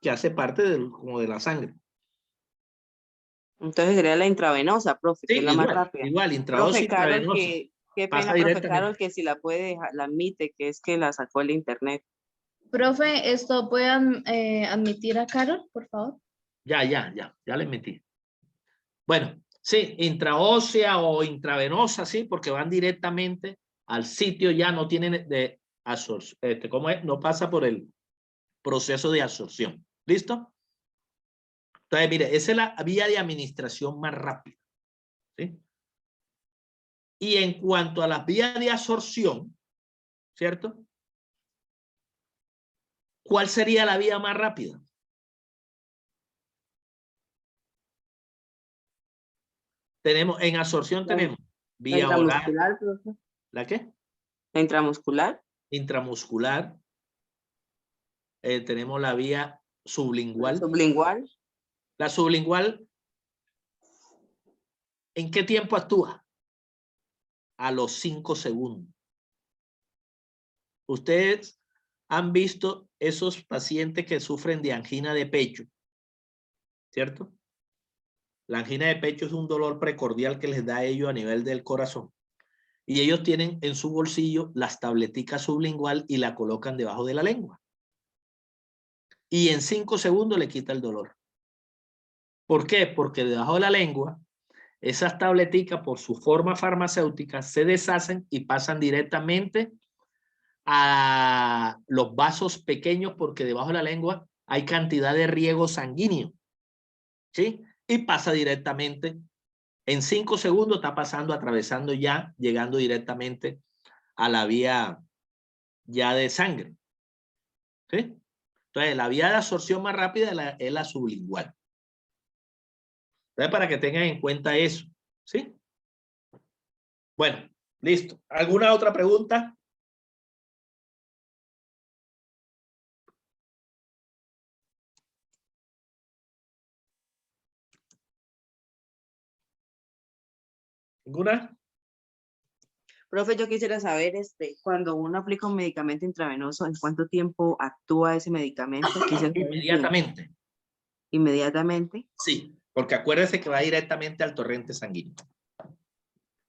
Que hace parte como de la sangre. Entonces sería la intravenosa, profe, que Sí, es la más rápida. igual, intraósea Profe y Carol, intravenosa. qué Pasa pena, profe directamente. Carol, que si la puede dejar, la admite, que es que la sacó el internet. Profe, ¿esto puede admitir a Carol, por favor? Ya le metí. Bueno, sí, intraósea o intravenosa, sí, porque van directamente al sitio, ya no tienen de absorción, ¿cómo es? No pasa por el proceso de absorción. ¿Listo? Entonces, mire, esa es la vía de administración más rápida. ¿Sí? Y en cuanto a las vías de absorción, ¿cierto? ¿Cuál sería la vía más rápida? Tenemos, en absorción tenemos La vía oral. intramuscular, profe. ¿La qué? La intramuscular. Intramuscular. Tenemos la vía sublingual. Sublingual. La sublingual, ¿en qué tiempo actúa? A los 5 segundos. Ustedes han visto esos pacientes que sufren de angina de pecho, ¿cierto? La angina de pecho es un dolor precordial que les da a ellos a nivel del corazón. Y ellos tienen en su bolsillo las tableticas sublingual y la colocan debajo de la lengua. Y en 5 segundos le quita el dolor. ¿Por qué? Porque debajo de la lengua, esas tableticas por su forma farmacéutica se deshacen y pasan directamente a los vasos pequeños porque debajo de la lengua hay cantidad de riego sanguíneo. ¿Sí? Y pasa directamente, en 5 segundos está pasando, atravesando ya, llegando directamente a la vía ya de sangre. ¿Sí? Entonces, la vía de absorción más rápida es la sublingual. Entonces, para que tengan en cuenta eso. ¿Sí? Bueno, listo. ¿Alguna otra pregunta? ¿Ninguna? Profe, yo quisiera saber, cuando uno aplica un medicamento intravenoso, ¿en cuánto tiempo actúa ese medicamento? Quisiera saber el tiempo. Inmediatamente. Inmediatamente. Sí, porque acuérdese que va directamente al torrente sanguíneo.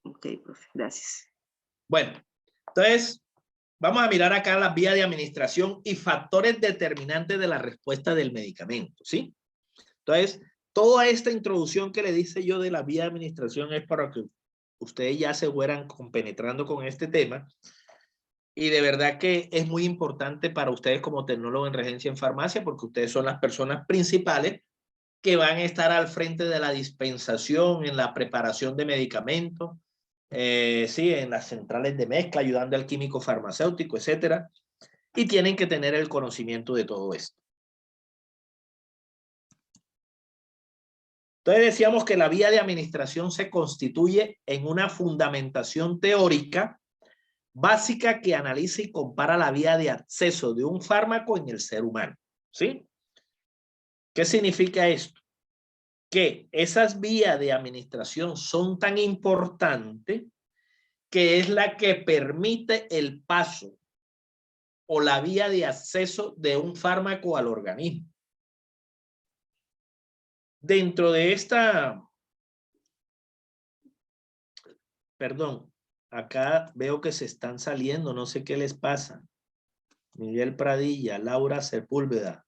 Ok, profe, gracias. Bueno, entonces, vamos a mirar acá las vías de administración y factores determinantes de la respuesta del medicamento, ¿sí? Entonces, toda esta introducción que le dice yo de la vía de administración es para que ustedes ya se fueran compenetrando con este tema. Y de verdad que es muy importante para ustedes como tecnólogos en regencia en farmacia, porque ustedes son las personas principales que van a estar al frente de la dispensación, en la preparación de medicamentos, sí, en las centrales de mezcla, ayudando al químico farmacéutico, etcétera. Y tienen que tener el conocimiento de todo esto. Entonces decíamos que la vía de administración se constituye en una fundamentación teórica básica que analiza y compara la vía de acceso de un fármaco en el ser humano. ¿Sí? ¿Qué significa esto? Que esas vías de administración son tan importantes que es la que permite el paso o la vía de acceso de un fármaco al organismo. Dentro de esta, perdón, acá veo que se están saliendo, no sé qué les pasa. Miguel Pradilla, Laura Sepúlveda.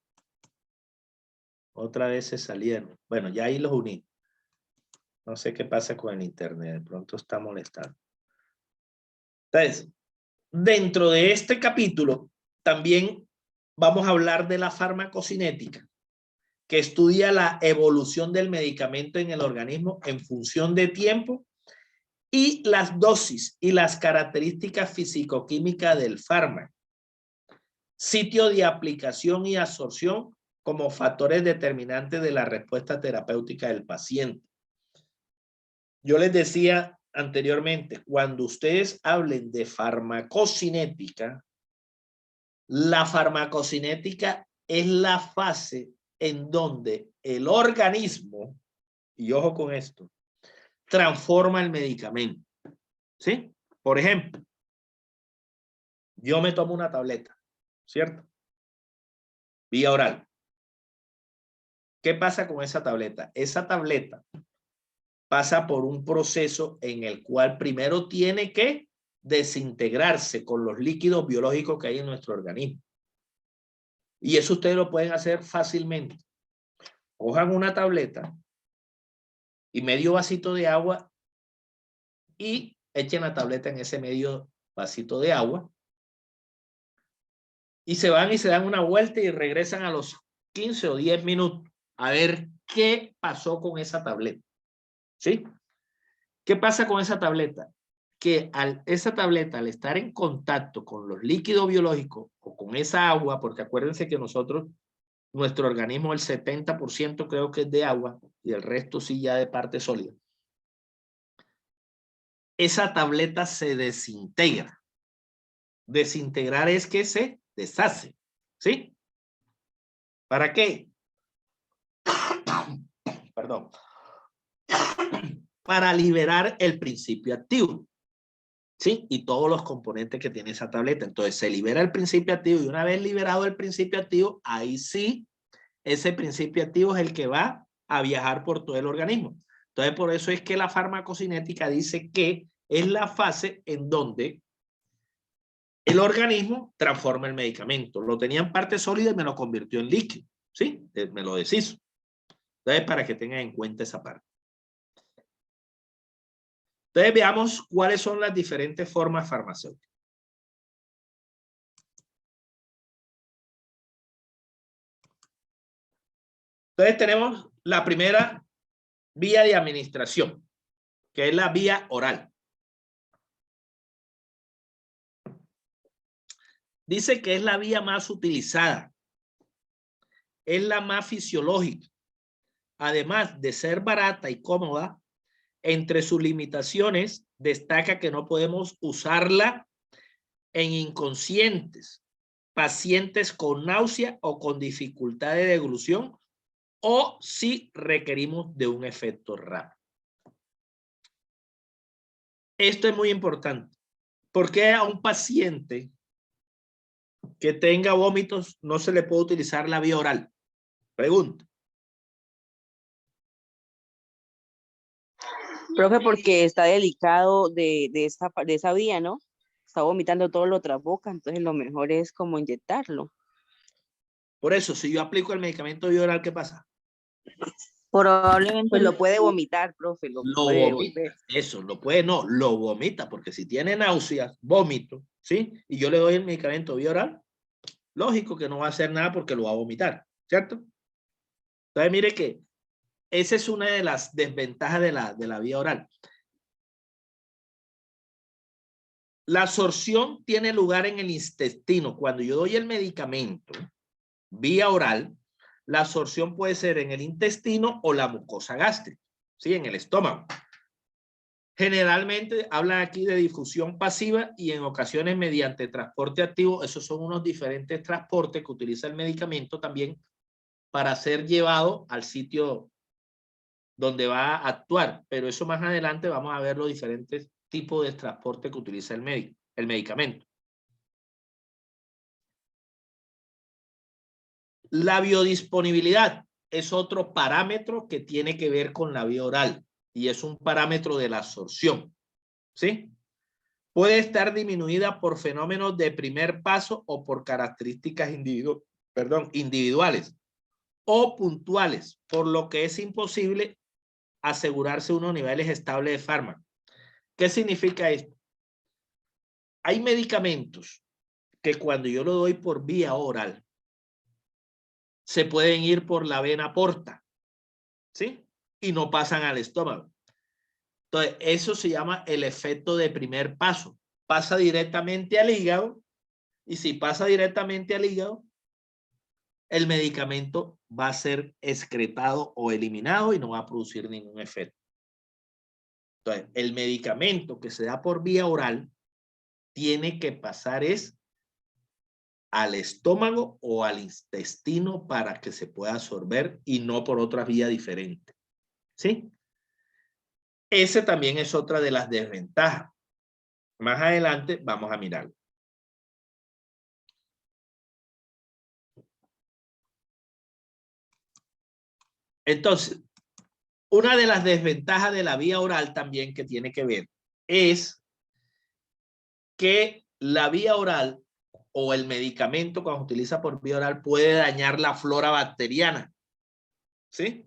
Otra vez se salieron. Bueno, ya ahí los uní. No sé qué pasa con el internet, de pronto está molestando. Entonces, dentro de este capítulo también vamos a hablar de la farmacocinética, que estudia la evolución del medicamento en el organismo en función de tiempo y las dosis y las características fisicoquímicas del fármaco, sitio de aplicación y absorción como factores determinantes de la respuesta terapéutica del paciente. Yo les decía anteriormente, cuando ustedes hablen de farmacocinética, la farmacocinética es la fase en donde el organismo, y ojo con esto, transforma el medicamento. ¿Sí? Por ejemplo, yo me tomo una tableta, ¿cierto? Vía oral. ¿Qué pasa con esa tableta? Esa tableta pasa por un proceso en el cual primero tiene que desintegrarse con los líquidos biológicos que hay en nuestro organismo. Y eso ustedes lo pueden hacer fácilmente. Cojan una tableta y medio vasito de agua y echen la tableta en ese medio vasito de agua. Y se van y se dan una vuelta y regresan a los 15 o 10 minutos a ver qué pasó con esa tableta. ¿Sí? ¿Qué pasa con esa tableta? Que esa tableta, al estar en contacto con los líquidos biológicos o con esa agua, porque acuérdense que nosotros, nuestro organismo, el 70% creo que es de agua y el resto sí ya de parte sólida. Esa tableta se desintegra. Desintegrar es que se deshace. ¿Sí? ¿Para qué? Perdón. Para liberar el principio activo. ¿Sí? Y todos los componentes que tiene esa tableta. Entonces se libera el principio activo y una vez liberado el principio activo, ahí sí, ese principio activo es el que va a viajar por todo el organismo. Entonces por eso es que la farmacocinética dice que es la fase en donde el organismo transforma el medicamento. Lo tenía en parte sólida y me lo convirtió en líquido. ¿Sí? Me lo deshizo. Entonces para que tengan en cuenta esa parte. Entonces veamos cuáles son las diferentes formas farmacéuticas. Entonces tenemos la primera vía de administración, que es la vía oral. Dice que es la vía más utilizada, es la más fisiológica. Además de ser barata y cómoda, entre sus limitaciones destaca que no podemos usarla en inconscientes, pacientes con náusea o con dificultad de deglución, o si requerimos de un efecto rápido. Esto es muy importante. ¿Por qué a un paciente que tenga vómitos no se le puede utilizar la vía oral? Pregunta. Profe, porque está delicado de esa vía, ¿no? Está vomitando todo lo tras boca, entonces lo mejor es como inyectarlo. Por eso, si yo aplico el medicamento vía oral, ¿qué pasa? Probablemente pues lo puede vomitar, profe, lo puede vomita. devolver. Eso, lo puede, no, lo vomita, porque si tiene náuseas, vómito, ¿sí? Y yo le doy el medicamento vía oral, lógico que no va a hacer nada porque lo va a vomitar, ¿cierto? Entonces, mire que esa es una de las desventajas de la vía oral. La absorción tiene lugar en el intestino. Cuando yo doy el medicamento vía oral, la absorción puede ser en el intestino o la mucosa gástrica, ¿sí? En el estómago. Generalmente hablan aquí de difusión pasiva y en ocasiones mediante transporte activo. Esos son unos diferentes transportes que utiliza el medicamento también para ser llevado al sitio donde va a actuar. Pero eso más adelante vamos a ver los diferentes tipos de transporte que utiliza el medicamento. La biodisponibilidad es otro parámetro que tiene que ver con la vía oral y es un parámetro de la absorción, ¿sí? Puede estar disminuida por fenómenos de primer paso o por características individuales o puntuales, por lo que es imposible asegurarse unos niveles estables de fármaco. ¿Qué significa esto? Hay medicamentos que cuando yo lo doy por vía oral, se pueden ir por la vena porta, ¿sí? Y no pasan al estómago. Entonces, eso se llama el efecto de primer paso. Pasa directamente al hígado, y si pasa directamente al hígado, el medicamento va a ser excretado o eliminado y no va a producir ningún efecto. Entonces, el medicamento que se da por vía oral tiene que pasar al estómago o al intestino para que se pueda absorber y no por otra vía diferente. ¿Sí? Ese también es otra de las desventajas. Más adelante vamos a mirarlo. Entonces, una de las desventajas de la vía oral también que tiene que ver es que la vía oral o el medicamento cuando se utiliza por vía oral puede dañar la flora bacteriana. ¿Sí?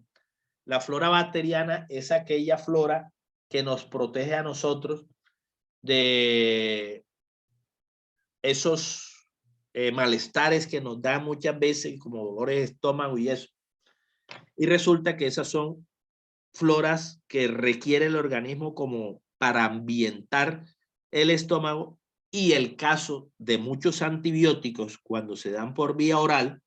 La flora bacteriana es aquella flora que nos protege a nosotros de esos malestares que nos dan muchas veces como dolores de estómago y eso. Y resulta que esas son floras que requiere el organismo como para ambientar el estómago, y el caso de muchos antibióticos cuando se dan por vía oral,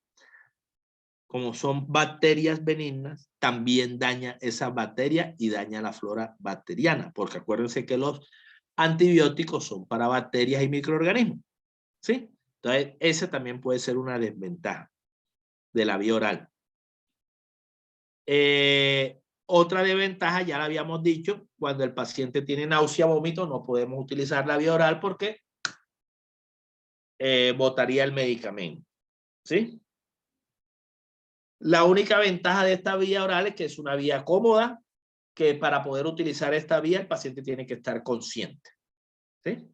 como son bacterias benignas, también daña esas bacterias y daña la flora bacteriana, porque acuérdense que los antibióticos son para bacterias y microorganismos, ¿sí? Entonces, esa también puede ser una desventaja de la vía oral. Otra desventaja, ya la habíamos dicho, cuando el paciente tiene náusea, vómito, no podemos utilizar la vía oral porque botaría el medicamento, ¿sí? La única ventaja de esta vía oral es que es una vía cómoda, que para poder utilizar esta vía el paciente tiene que estar consciente, ¿sí?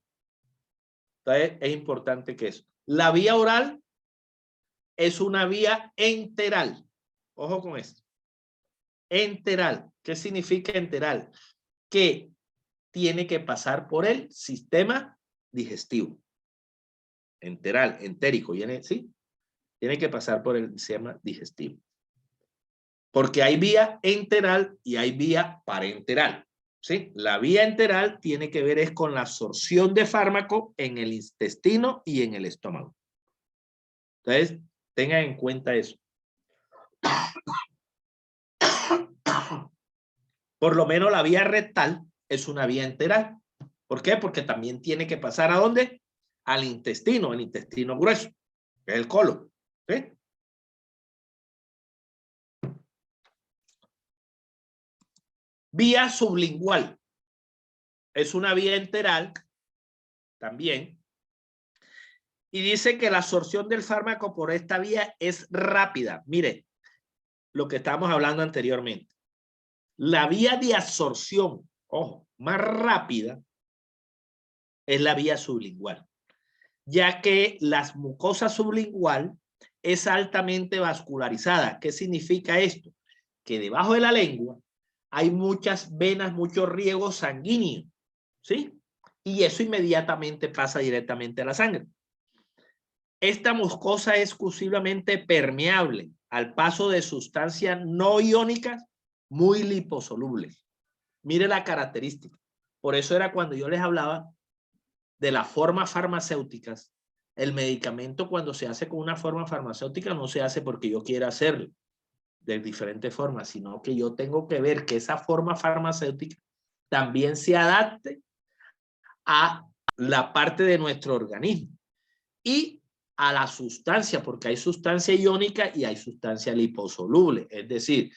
Entonces es importante que eso. La vía oral es una vía enteral. Ojo con esto. Enteral. ¿Qué significa enteral? Que tiene que pasar por el sistema digestivo. Enteral, entérico, ¿sí? Tiene que pasar por el sistema digestivo. Porque hay vía enteral y hay vía parenteral, ¿sí? La vía enteral tiene que ver es con la absorción de fármaco en el intestino y en el estómago. Entonces, tengan en cuenta eso. Por lo menos la vía rectal es una vía enteral. ¿Por qué? Porque también tiene que pasar ¿a dónde? Al intestino, el intestino grueso, que es el colon, ¿sí? Vía sublingual. Es una vía enteral también. Y dice que la absorción del fármaco por esta vía es rápida. Mire, lo que estábamos hablando anteriormente. La vía de absorción, ojo, más rápida es la vía sublingual, ya que la mucosa sublingual es altamente vascularizada. ¿Qué significa esto? Que debajo de la lengua hay muchas venas, muchos riegos sanguíneos, ¿sí? Y eso inmediatamente pasa directamente a la sangre. Esta mucosa es exclusivamente permeable al paso de sustancias no iónicas muy liposolubles. Mire la característica. Por eso era cuando yo les hablaba de las formas farmacéuticas. El medicamento cuando se hace con una forma farmacéutica no se hace porque yo quiera hacerlo de diferentes formas, sino que yo tengo que ver que esa forma farmacéutica también se adapte a la parte de nuestro organismo y a la sustancia, porque hay sustancia iónica y hay sustancia liposoluble, es decir,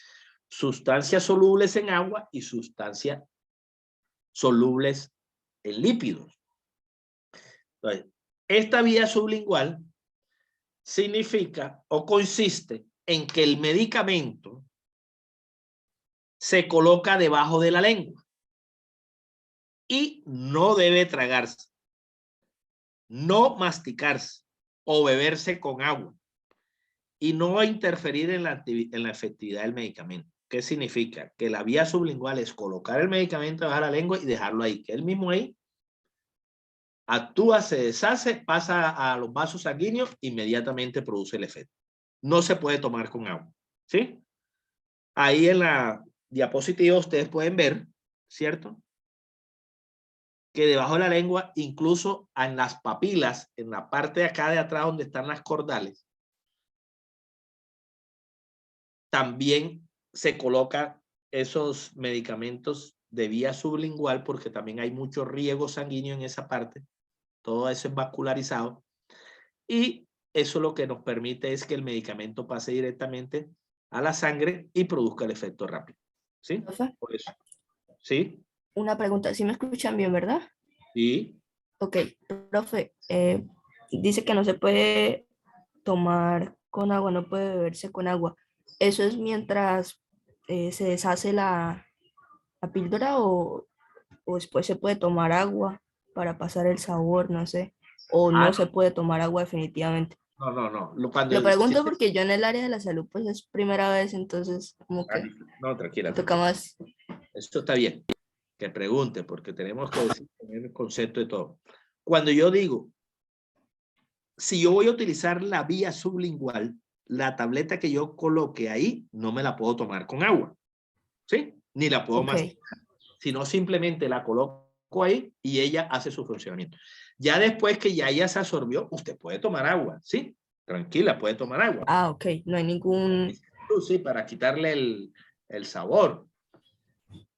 sustancias solubles en agua y sustancias solubles en lípidos. Entonces, esta vía sublingual significa o consiste en que el medicamento se coloca debajo de la lengua y no debe tragarse, no masticarse o beberse con agua y no interferir en la efectividad del medicamento. ¿Qué significa? Que la vía sublingual es colocar el medicamento debajo de la lengua y dejarlo ahí, que él mismo ahí actúa, se deshace, pasa a los vasos sanguíneos, inmediatamente produce el efecto. No se puede tomar con agua, ¿sí? Ahí en la diapositiva ustedes pueden ver, ¿cierto? Que debajo de la lengua, incluso en las papilas, en la parte de acá de atrás donde están las cordales, también se colocan esos medicamentos de vía sublingual porque también hay mucho riego sanguíneo en esa parte. Todo eso es vascularizado. Y eso lo que nos permite es que el medicamento pase directamente a la sangre y produzca el efecto rápido. ¿Sí? ¿Profe? Por eso. ¿Sí? Una pregunta, ¿sí me escuchan bien, verdad? Sí. Ok, profe, dice que no se puede tomar con agua, no puede beberse con agua. ¿Eso es mientras se deshace la píldora o después se puede tomar agua para pasar el sabor, no sé? ¿O no se puede tomar agua definitivamente? No. Lo pregunto porque yo en el área de la salud pues es primera vez, entonces como que No, tranquila. me toca más. Esto está bien. Que pregunte, porque tenemos que tener el concepto de todo. Cuando yo digo, si yo voy a utilizar la vía sublingual, la tableta que yo coloque ahí, no me la puedo tomar con agua, ¿sí? Ni la puedo masticar, sino simplemente la coloco ahí y ella hace su funcionamiento. Ya después que ya ella se absorbió, usted puede tomar agua, ¿sí? Tranquila, puede tomar agua. Ah, ok, no hay ningún... Sí, para quitarle el sabor.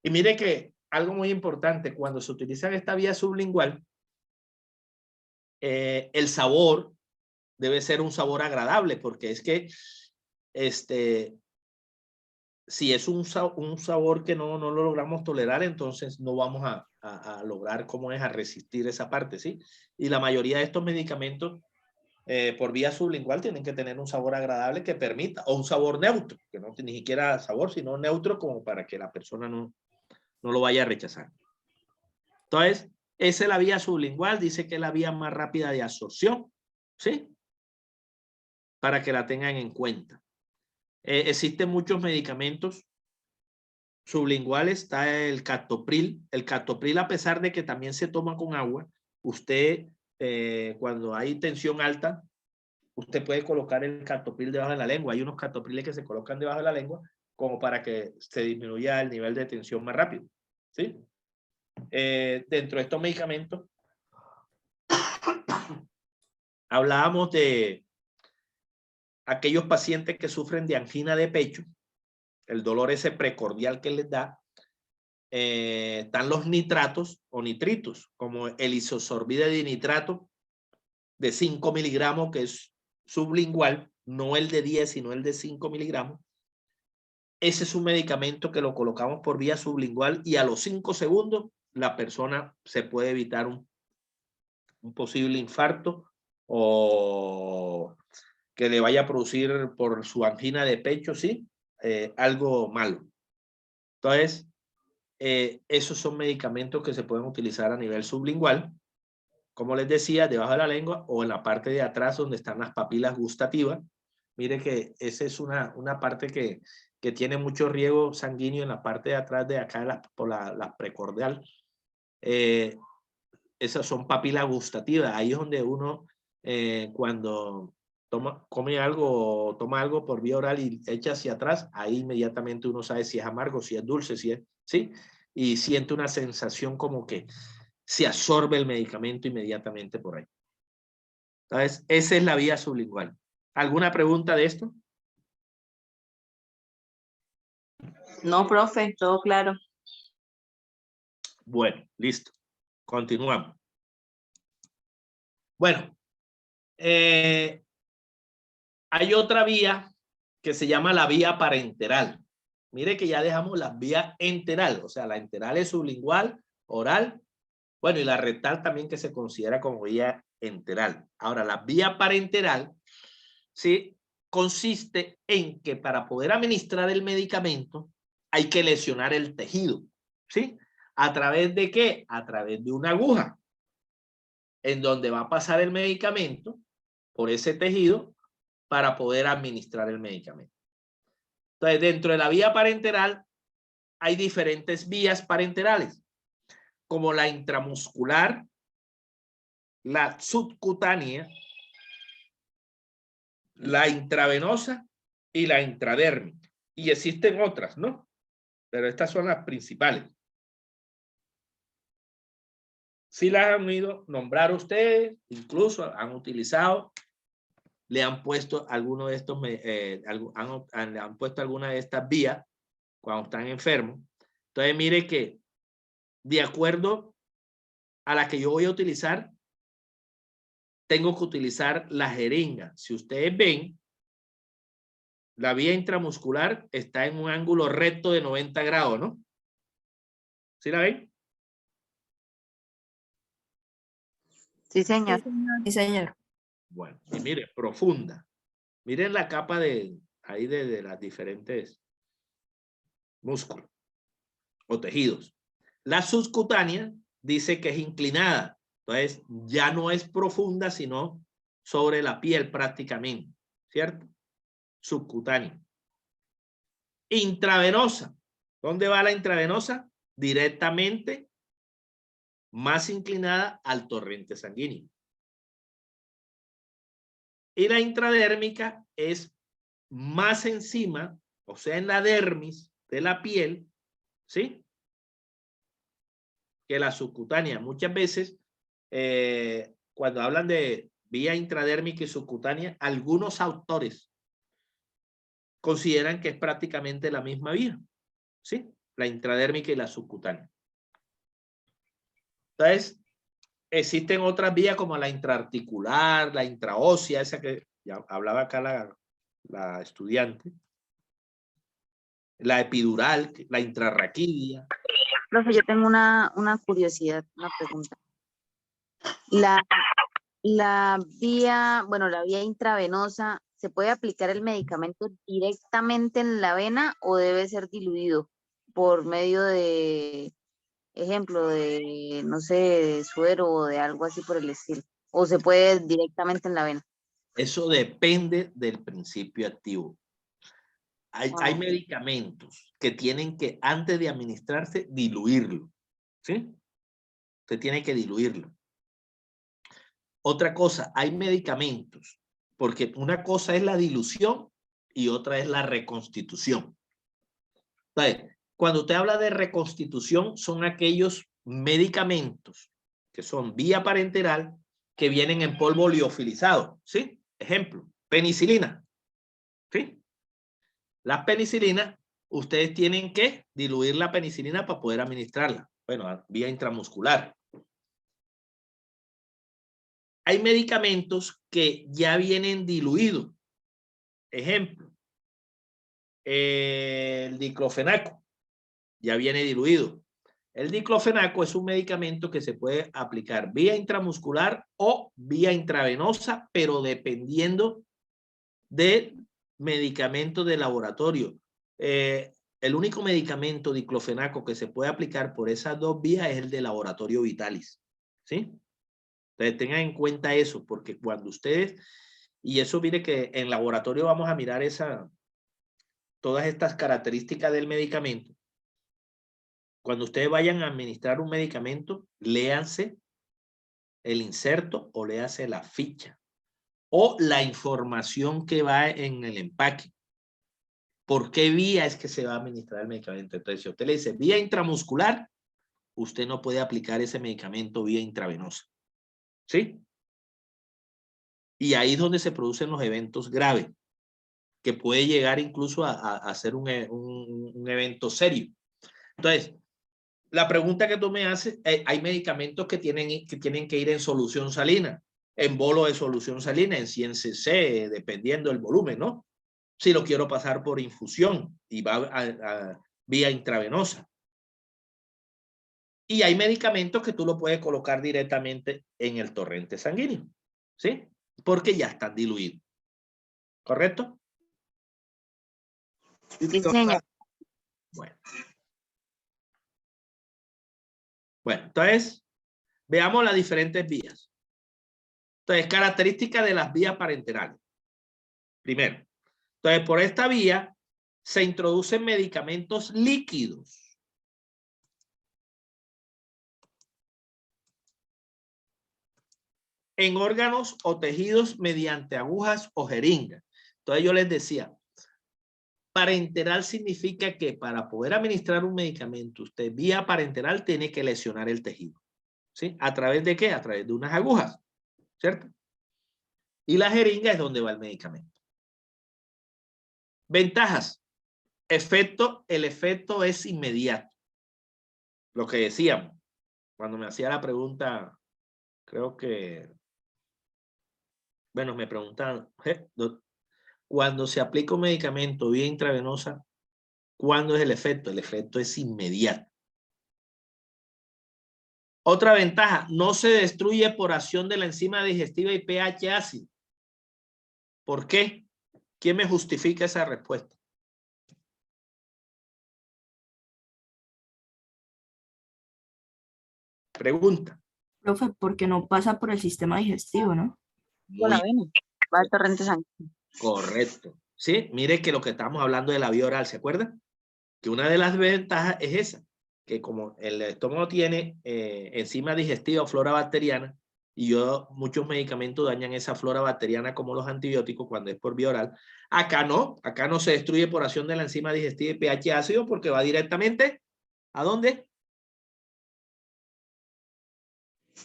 Y mire que algo muy importante, cuando se utiliza esta vía sublingual, el sabor debe ser un sabor agradable, porque es que si es un sabor que no lo logramos tolerar, entonces no vamos a lograr cómo es a resistir esa parte, ¿sí? Y la mayoría de estos medicamentos por vía sublingual tienen que tener un sabor agradable que permita, o un sabor neutro, que no ni siquiera sabor, sino neutro como para que la persona no lo vaya a rechazar. Entonces, esa es la vía sublingual, dice que es la vía más rápida de absorción, ¿sí? Para que la tengan en cuenta. Existen muchos medicamentos sublinguales, está el captopril. El captopril, a pesar de que también se toma con agua, usted cuando hay tensión alta, usted puede colocar el captopril debajo de la lengua. Hay unos captopriles que se colocan debajo de la lengua como para que se disminuya el nivel de tensión más rápido, ¿sí? Dentro de estos medicamentos hablábamos de aquellos pacientes que sufren de angina de pecho, el dolor ese precordial que les da. Están los nitratos o nitritos, como el isosorbida de nitrato de 5 miligramos, que es sublingual, no el de 10, sino el de 5 miligramos. Ese es un medicamento que lo colocamos por vía sublingual y a los 5 segundos la persona se puede evitar un posible infarto o que le vaya a producir por su angina de pecho, ¿sí? Algo malo. Entonces, esos son medicamentos que se pueden utilizar a nivel sublingual, como les decía, debajo de la lengua o en la parte de atrás donde están las papilas gustativas. Mire que esa es una parte que tiene mucho riego sanguíneo en la parte de atrás de acá, por la precordial. Esas son papilas gustativas. Ahí es donde uno, cuando come algo o toma algo por vía oral y echa hacia atrás, ahí inmediatamente uno sabe si es amargo, si es dulce, si es, ¿sí? Y siente una sensación como que se absorbe el medicamento inmediatamente por ahí. Entonces, esa es la vía sublingual. ¿Alguna pregunta de esto? No, profe, todo claro. Bueno, listo. Continuamos. Bueno, hay otra vía que se llama la vía parenteral. Mire que ya dejamos la vía enteral, o sea, la enteral es sublingual, oral, bueno, y la rectal también que se considera como vía enteral. Ahora, la vía parenteral, ¿sí? Consiste en que para poder administrar el medicamento hay que lesionar el tejido, ¿sí? ¿A través de qué? A través de una aguja, en donde va a pasar el medicamento por ese tejido para poder administrar el medicamento. Entonces, dentro de la vía parenteral hay diferentes vías parenterales, como la intramuscular, la subcutánea, la intravenosa y la intradérmica. Y existen otras, ¿no? Pero estas son las principales. Si las han oído nombrar ustedes, incluso han utilizado, le han puesto alguno de estos, le han puesto alguna de estas vías cuando están enfermos. Entonces, mire que de acuerdo a la que yo voy a utilizar, tengo que utilizar la jeringa. Si ustedes ven, la vía intramuscular está en un ángulo recto de 90 grados, ¿no? ¿Sí la ven? Sí, señor. Sí, señor. Bueno, y mire, profunda. Miren la capa de ahí de las diferentes músculos o tejidos. La subcutánea dice que es inclinada. Entonces, ya no es profunda, sino sobre la piel prácticamente, ¿cierto? Subcutánea. Intravenosa. ¿Dónde va la intravenosa? Directamente más inclinada al torrente sanguíneo. Y la intradérmica es más encima, o sea, en la dermis de la piel, ¿sí? Que la subcutánea. Muchas veces, cuando hablan de vía intradérmica y subcutánea, algunos autores consideran que es prácticamente la misma vía, ¿sí? La intradérmica y la subcutánea. Entonces, existen otras vías como la intraarticular, la intraósea, esa que ya hablaba acá la estudiante, la epidural, la intrarraquídea. Profe, yo tengo una curiosidad, una pregunta. La vía, bueno, la vía intravenosa, ¿se puede aplicar el medicamento directamente en la vena o debe ser diluido por medio de, ejemplo, de, no sé, de suero o de algo así por el estilo? ¿O se puede directamente en la vena? Eso depende del principio activo. Hay Ah. medicamentos que tienen que, antes de administrarse, diluirlo, ¿sí? Usted tiene que diluirlo. Otra cosa, hay medicamentos, porque una cosa es la dilución y otra es la reconstitución. Entonces, cuando usted habla de reconstitución, son aquellos medicamentos que son vía parenteral que vienen en polvo liofilizado, ¿sí? Ejemplo, penicilina, ¿sí? Las penicilinas, ustedes tienen que diluir la penicilina para poder administrarla. Bueno, vía intramuscular. Hay medicamentos que ya vienen diluidos. Ejemplo, el diclofenaco ya viene diluido. El diclofenaco es un medicamento que se puede aplicar vía intramuscular o vía intravenosa, pero dependiendo del medicamento de laboratorio. El único medicamento diclofenaco que se puede aplicar por esas dos vías es el de Laboratorio Vitalis, ¿sí? Entonces tengan en cuenta eso, porque cuando ustedes, y eso mire que en laboratorio vamos a mirar todas estas características del medicamento. Cuando ustedes vayan a administrar un medicamento, léanse el inserto o léanse la ficha o la información que va en el empaque. ¿Por qué vía es que se va a administrar el medicamento? Entonces, si usted le dice vía intramuscular, usted no puede aplicar ese medicamento vía intravenosa, ¿sí? Y ahí es donde se producen los eventos graves, que puede llegar incluso a ser un evento serio. Entonces, la pregunta que tú me haces, hay medicamentos que tienen que ir en solución salina, en bolo de solución salina, en 100 cc, dependiendo del volumen, ¿no? Si lo quiero pasar por infusión y va a vía intravenosa. Y hay medicamentos que tú lo puedes colocar directamente en el torrente sanguíneo, ¿sí? Porque ya están diluidos. ¿Correcto? Sí, señor. Bueno. Bueno, entonces, veamos las diferentes vías. Entonces, características de las vías parenterales. Primero, entonces, por esta vía se introducen medicamentos líquidos. En órganos o tejidos mediante agujas o jeringas. Entonces, yo les decía, parenteral significa que para poder administrar un medicamento, usted vía parenteral tiene que lesionar el tejido. ¿Sí? ¿A través de qué? A través de unas agujas, ¿cierto? Y la jeringa es donde va el medicamento. Ventajas. El efecto es inmediato. Lo que decíamos, cuando me hacía la pregunta, creo que, bueno, me preguntaban, cuando se aplica un medicamento vía intravenosa, ¿cuándo es el efecto? El efecto es inmediato. Otra ventaja, no se destruye por acción de la enzima digestiva y pH ácido. ¿Por qué? ¿Quién me justifica esa respuesta? Pregunta. Profe, porque no pasa por el sistema digestivo, ¿no? Con la vena. Va al torrente sanguíneo. Correcto. Sí, mire que lo que estamos hablando de la vía oral, ¿se acuerdan? Que una de las ventajas es esa, que como el estómago tiene enzima digestiva o flora bacteriana, y muchos medicamentos dañan esa flora bacteriana como los antibióticos cuando es por vía oral, acá no se destruye por acción de la enzima digestiva y pH ácido porque va directamente, ¿a dónde?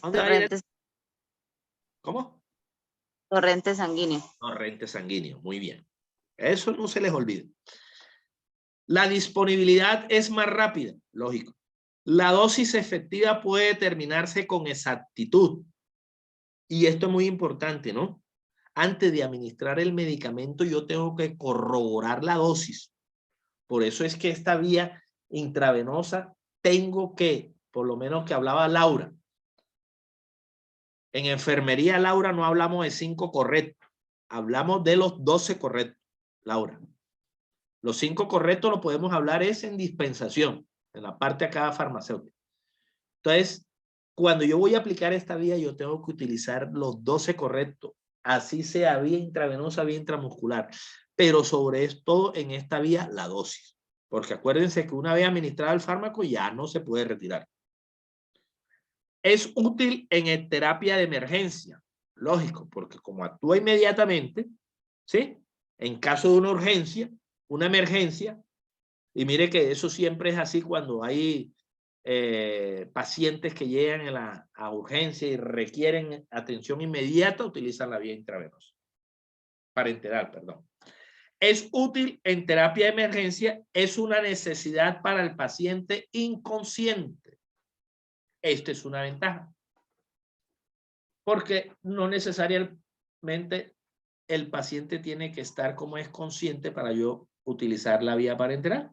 ¿A dónde va directo? ¿Cómo? Torrente sanguíneo. Torrente sanguíneo, muy bien. Eso no se les olvide. La disponibilidad es más rápida, lógico. La dosis efectiva puede determinarse con exactitud. Y esto es muy importante, ¿no? Antes de administrar el medicamento, yo tengo que corroborar la dosis. Por eso es que esta vía intravenosa tengo que, por lo menos que hablaba Laura. En enfermería, Laura, no hablamos de 5 correctos. Hablamos de los 12 correctos, Laura. Los 5 correctos lo podemos hablar es en dispensación, en la parte acá farmacéutica. Entonces, cuando yo voy a aplicar esta vía, yo tengo que utilizar los 12 correctos, así sea vía intravenosa, vía intramuscular, pero sobre todo en esta vía la dosis, porque acuérdense que una vez administrado el fármaco ya no se puede retirar. Es útil en terapia de emergencia, lógico, porque como actúa inmediatamente, ¿sí? En caso de una urgencia, una emergencia, y mire que eso siempre es así cuando hay pacientes que llegan a urgencia y requieren atención inmediata, utilizan la vía intravenosa. Parenteral, perdón. Es útil en terapia de emergencia, es una necesidad para el paciente inconsciente. Esta es una ventaja. Porque no necesariamente el paciente tiene que estar como es consciente para yo utilizar la vía parenteral.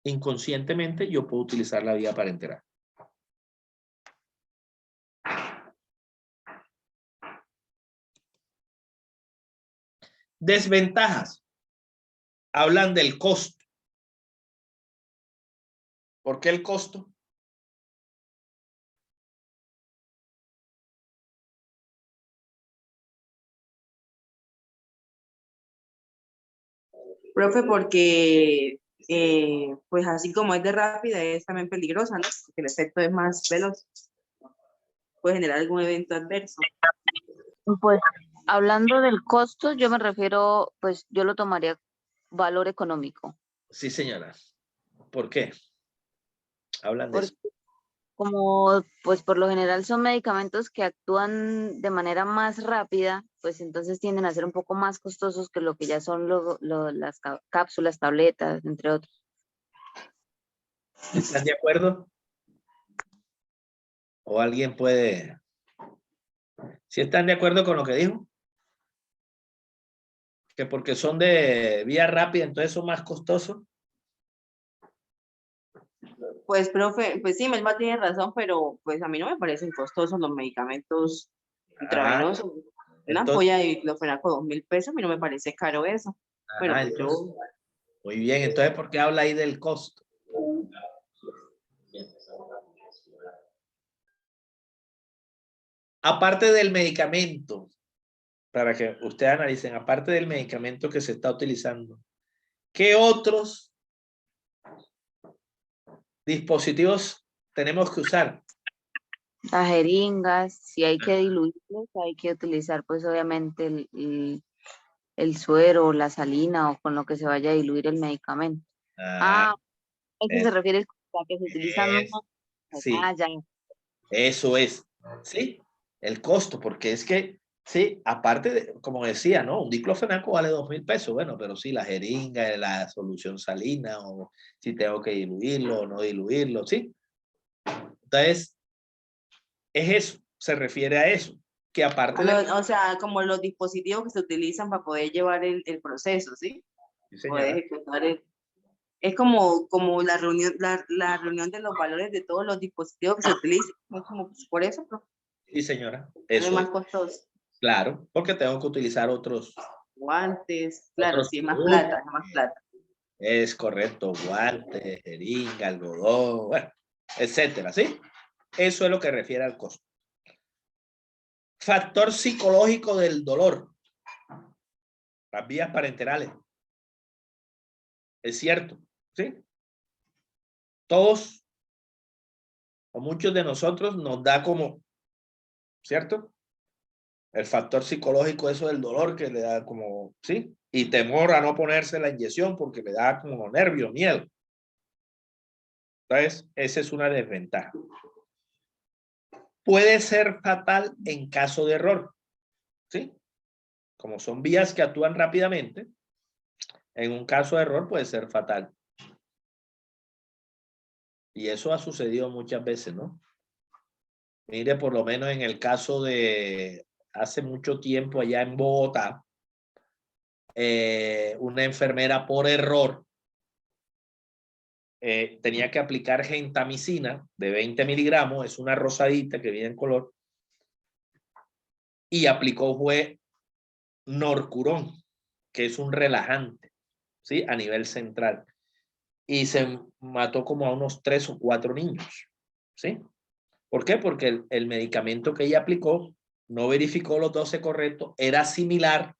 Inconscientemente yo puedo utilizar la vía parenteral. Desventajas. Hablan del costo. ¿Por qué el costo? Profe, porque pues así como es de rápida, es también peligrosa, ¿no? Porque el efecto es más veloz. Puede generar algún evento adverso. Pues hablando del costo, yo me refiero, pues yo lo tomaría valor económico. Sí, señora. ¿Por qué? Hablan de eso. Como pues por lo general son medicamentos que actúan de manera más rápida, pues entonces tienden a ser un poco más costosos que lo que ya son las cápsulas, tabletas, entre otros. ¿Están de acuerdo? ¿O alguien puede? ¿Sí están de acuerdo con lo que dijo? Que porque son de vía rápida, entonces son más costosos. Pues, profe, pues sí, Melba tiene razón, pero pues a mí no me parecen costosos los medicamentos intravenosos. Una ampolla de diclofenaco 2.000 pesos, a mí no me parece caro eso. Pero pues yo, Muy bien, entonces, ¿por qué habla ahí del costo? Aparte del medicamento, para que ustedes analicen, aparte del medicamento que se está utilizando, ¿qué otros dispositivos tenemos que usar? Las jeringas, si hay que diluirlos, hay que utilizar pues obviamente el suero, la salina o con lo que se vaya a diluir el medicamento. Ah, A eso se refiere a que se utilizan unos. sí, Ya. eso es, ¿sí? El costo, porque es que, sí, aparte de, como decía, ¿no? Un diclofenaco vale 2.000 pesos, bueno, pero sí, la jeringa, la solución salina, o si tengo que diluirlo o no diluirlo, ¿sí? Entonces, es eso, se refiere a eso, que aparte de... o sea, como los dispositivos que se utilizan para poder llevar el proceso, ¿sí? Sí, Poder señora. ejecutar es como la reunión, la reunión de los valores de todos los dispositivos que se utilizan. Es como por eso, pero Sí, señora. no Eso es más es. costoso. Claro, porque tengo que utilizar Guantes, claro, otros sí, más productos. plata, más plata. Es correcto, guantes, jeringa, algodón, bueno, etcétera, ¿sí? Eso es lo que refiere al costo. Factor psicológico del dolor. Las vías parenterales. Es cierto, ¿sí? Todos o muchos de nosotros nos da como, ¿cierto? El factor psicológico, eso del dolor que le da como, ¿sí? Y temor a no ponerse la inyección porque le da como nervio, miedo. Entonces, esa es una desventaja. Puede ser fatal en caso de error, ¿sí? Como son vías que actúan rápidamente, en un caso de error puede ser fatal. Y eso ha sucedido muchas veces, ¿no? Mire, por lo menos en el caso de hace mucho tiempo allá en Bogotá, una enfermera por error tenía que aplicar gentamicina de 20 miligramos, es una rosadita que viene en color, y aplicó fue Norcurón, que es un relajante, ¿sí? A nivel central. Y se mató como a unos 3 o 4 niños, ¿sí? ¿Por qué? Porque el medicamento que ella aplicó no verificó los 12 correctos, era similar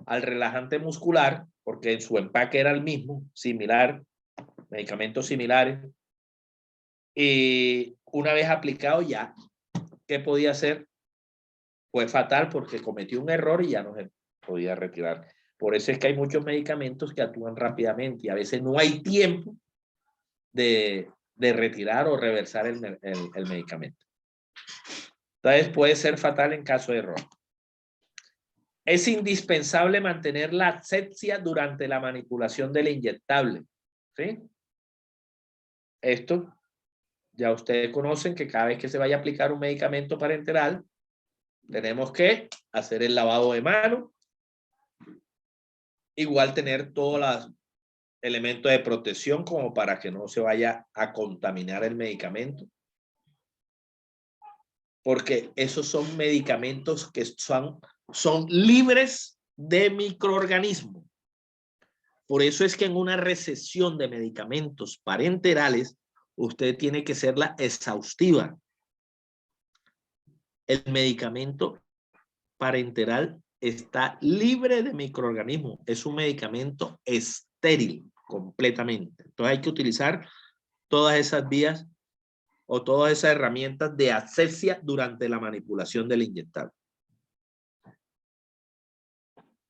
al relajante muscular, porque en su empaque era el mismo, similar, medicamentos similares. Y una vez aplicado ya, ¿qué podía hacer? Fue fatal porque cometió un error y ya no se podía retirar. Por eso es que hay muchos medicamentos que actúan rápidamente y a veces no hay tiempo de retirar o reversar el medicamento. Entonces puede ser fatal en caso de error. Es indispensable mantener la asepsia durante la manipulación del inyectable, ¿sí? Esto ya ustedes conocen que cada vez que se vaya a aplicar un medicamento parenteral, tenemos que hacer el lavado de mano, igual tener todos los elementos de protección como para que no se vaya a contaminar el medicamento. Porque esos son medicamentos que son libres de microorganismos. Por eso es que en una recesión de medicamentos parenterales, usted tiene que serla exhaustiva. El medicamento parenteral está libre de microorganismos. Es un medicamento estéril completamente. Entonces hay que utilizar todas esas vías o todas esas herramientas de asepsia durante la manipulación del inyectable.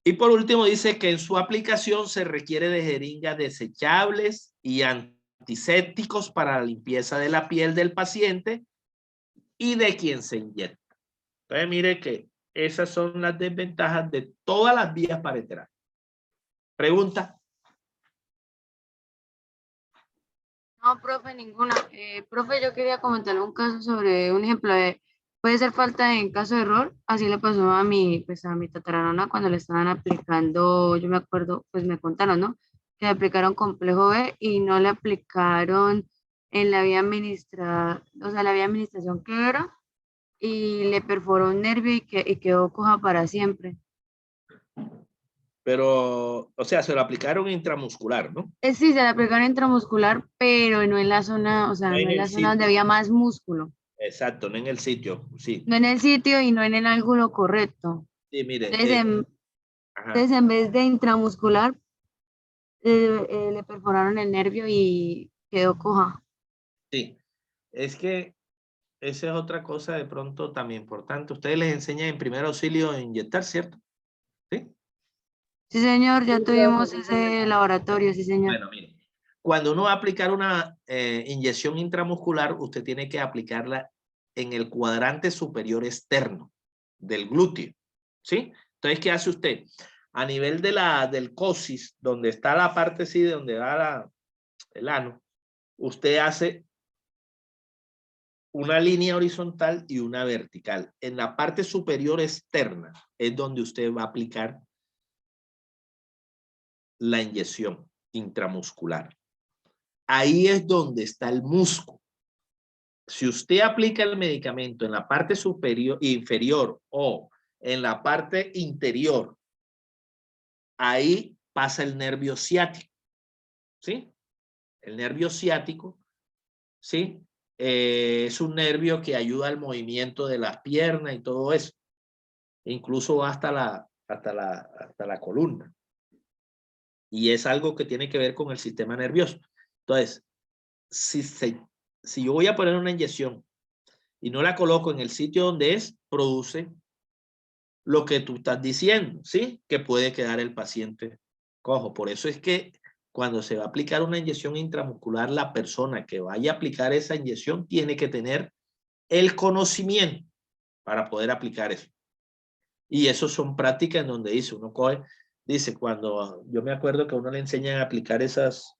Y por último dice que en su aplicación se requiere de jeringas desechables y antisépticos para la limpieza de la piel del paciente y de quien se inyecta. Entonces mire que esas son las desventajas de todas las vías parenterales. Pregunta. No, profe, ninguna. Profe, yo quería comentarle un caso sobre un ejemplo de, puede ser falta en caso de error, así le pasó a pues a mi tataranona cuando le estaban aplicando, yo me acuerdo, pues me contaron, ¿no? Que le aplicaron complejo B y no le aplicaron en la vía o sea, la vía administración que era, y le perforó un nervio y quedó coja para siempre. Pero, o sea, se lo aplicaron intramuscular, ¿no? Sí, se le aplicaron intramuscular, pero no en la zona, o sea, No no en en el la zona donde sitio. había más músculo. Exacto, no en el sitio, sí. No en el sitio y no en el ángulo correcto. Sí, mire, Entonces, ajá, en vez de intramuscular, le perforaron el nervio y quedó coja. sí. Es que esa es otra cosa de pronto también importante. Ustedes les enseñan en primer auxilio a inyectar, ¿cierto? Sí. Sí, señor, ya Sí, tuvimos profe, sí, ese laboratorio, sí, señor. Bueno, mire, cuando uno va a aplicar una inyección intramuscular, usted tiene que aplicarla en el cuadrante superior externo del glúteo, ¿sí? Entonces, ¿qué hace usted? A nivel de del coxis, donde está la parte así, de donde va el ano, usted hace una línea horizontal y una vertical. En la parte superior externa es donde usted va a aplicar la inyección intramuscular. Ahí es donde está el músculo. Si usted aplica el medicamento en la parte superior, inferior o en la parte interior, ahí pasa el nervio ciático, ¿sí? El nervio ciático, ¿sí? Es un nervio que ayuda al movimiento de las piernas y todo eso. Incluso va hasta la columna. Y es algo que tiene que ver con el sistema nervioso. Entonces, si yo voy a poner una inyección y no la coloco en el sitio donde es, produce lo que tú estás diciendo, ¿sí? Que puede quedar el paciente cojo. Por eso es que cuando se va a aplicar una inyección intramuscular, la persona que vaya a aplicar esa inyección tiene que tener el conocimiento para poder aplicar eso. Y eso son prácticas en donde dice, uno coge, dice, cuando yo me acuerdo que a uno le enseñan a aplicar esas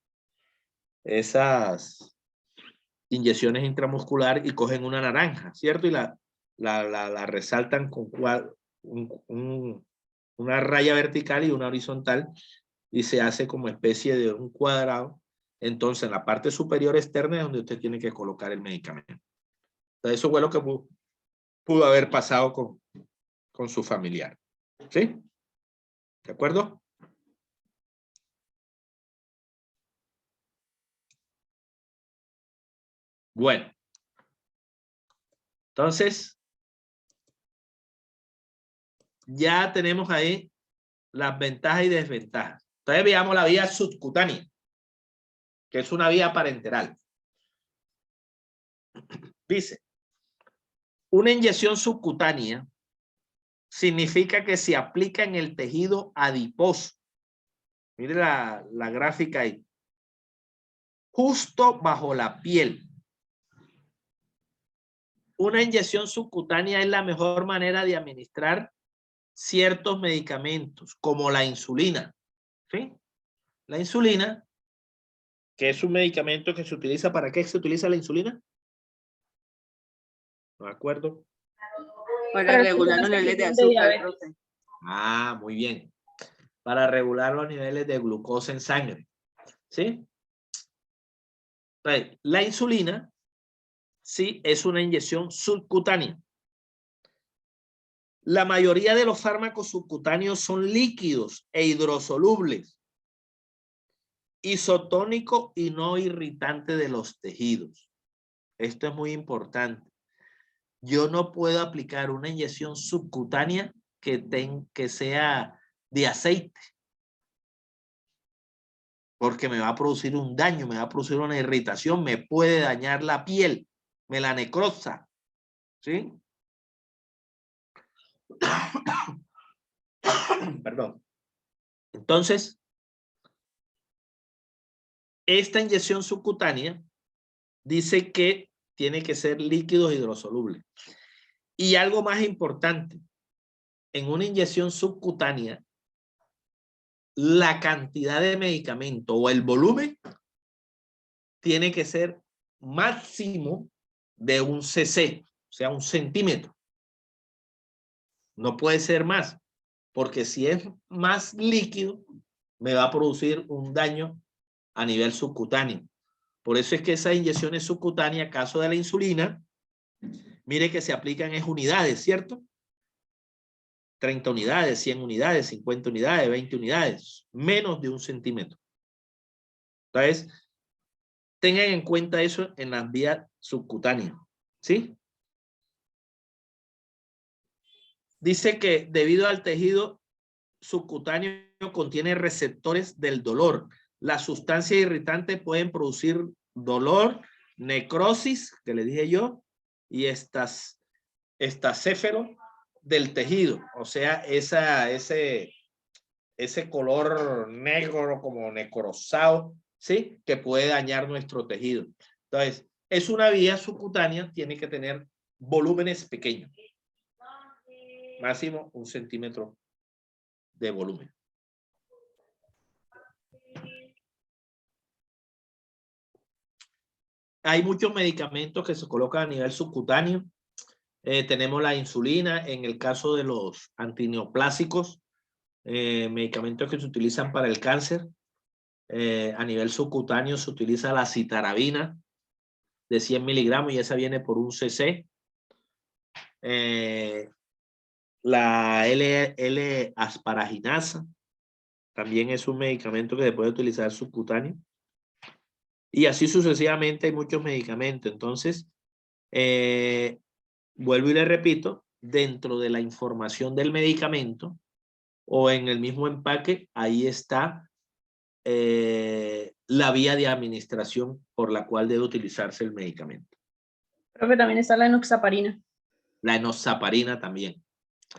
inyecciones intramuscular y cogen una naranja, ¿cierto? Y la resaltan con una raya vertical y una horizontal y se hace como especie de un cuadrado. Entonces, en la parte superior externa es donde usted tiene que colocar el medicamento. Entonces, eso fue lo que pudo haber pasado con su familiar. ¿Sí? ¿De acuerdo? Bueno. Entonces, ya tenemos ahí las ventajas y desventajas. Entonces, veamos la vía subcutánea, que es una vía parenteral. Dice, una inyección subcutánea significa que se aplica en el tejido adiposo. Mire la gráfica ahí. Justo bajo la piel. Una inyección subcutánea es la mejor manera de administrar ciertos medicamentos, como la insulina. ¿Sí? La insulina, que es un medicamento que se utiliza, ¿para qué se utiliza la insulina? No me acuerdo. Para regular los niveles de azúcar, profe. Ah, muy bien. Para regular los niveles de glucosa en sangre. ¿Sí? Entonces, la insulina, sí, es una inyección subcutánea. La mayoría de los fármacos subcutáneos son líquidos e hidrosolubles, isotónico y no irritante de los tejidos. Esto es muy importante. Yo no puedo aplicar una inyección subcutánea que sea de aceite, porque me va a producir un daño, me va a producir una irritación, me puede dañar la piel, me la necrosa, ¿sí? Perdón. Entonces, esta inyección subcutánea dice que tiene que ser líquido hidrosoluble. Y algo más importante, en una inyección subcutánea, la cantidad de medicamento o el volumen tiene que ser máximo de 1 cc, o sea, 1 centímetro. No puede ser más, porque si es más líquido, me va a producir un daño a nivel subcutáneo. Por eso es que esas inyecciones subcutáneas, caso de la insulina, mire que se aplican en unidades, ¿cierto? 30 unidades, 100 unidades, 50 unidades, 20 unidades, menos de 1 centímetro. Entonces, tengan en cuenta eso en las vías subcutáneas, ¿sí? Dice que debido al tejido subcutáneo contiene receptores del dolor. Las sustancias irritantes pueden producir dolor, necrosis, que le dije yo, y estascéfero del tejido. O sea, ese color negro como necrosado, ¿sí? Que puede dañar nuestro tejido. Entonces, es una vía subcutánea, tiene que tener volúmenes pequeños. Máximo 1 centímetro de volumen. Hay muchos medicamentos que se colocan a nivel subcutáneo. Tenemos la insulina en el caso de los antineoplásicos, medicamentos que se utilizan para el cáncer. A nivel subcutáneo se utiliza la citarabina de 100 miligramos y esa viene por 1 cc. La L-asparaginasa también es un medicamento que se puede utilizar subcutáneo. Y así sucesivamente hay muchos medicamentos. Entonces, vuelvo y le repito, dentro de la información del medicamento o en el mismo empaque, ahí está la vía de administración por la cual debe utilizarse el medicamento. Profe, también está la enoxaparina. La enoxaparina también.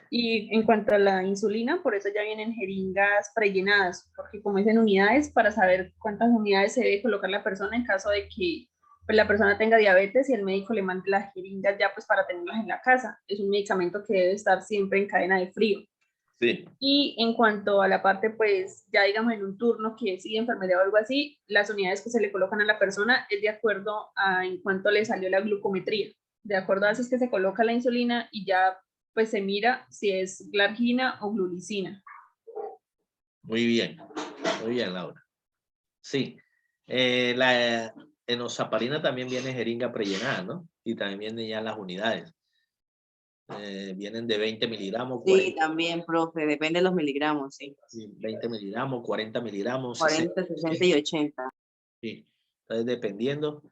Y en cuanto a la insulina, por eso ya vienen jeringas prellenadas, porque como es en unidades, para saber cuántas unidades se debe colocar la persona en caso de que pues, la persona tenga diabetes y el médico le mande las jeringas ya pues para tenerlas en la casa. Es un medicamento que debe estar siempre en cadena de frío. Sí. Y en cuanto a la parte, pues ya digamos en un turno que sigue enfermedad o algo así, las unidades que se le colocan a la persona es de acuerdo a en cuánto le salió la glucometría. De acuerdo a eso es que se coloca la insulina y ya pues se mira si es glargina o glulicina. Muy bien, Laura. Sí, la enoxaparina también viene jeringa prellenada, ¿no? Y también vienen ya las unidades. Vienen de 20 miligramos. 40, sí, también, profe, depende de los miligramos, sí. 20 miligramos, 40 miligramos. 40, 60 y 80. Sí, entonces dependiendo.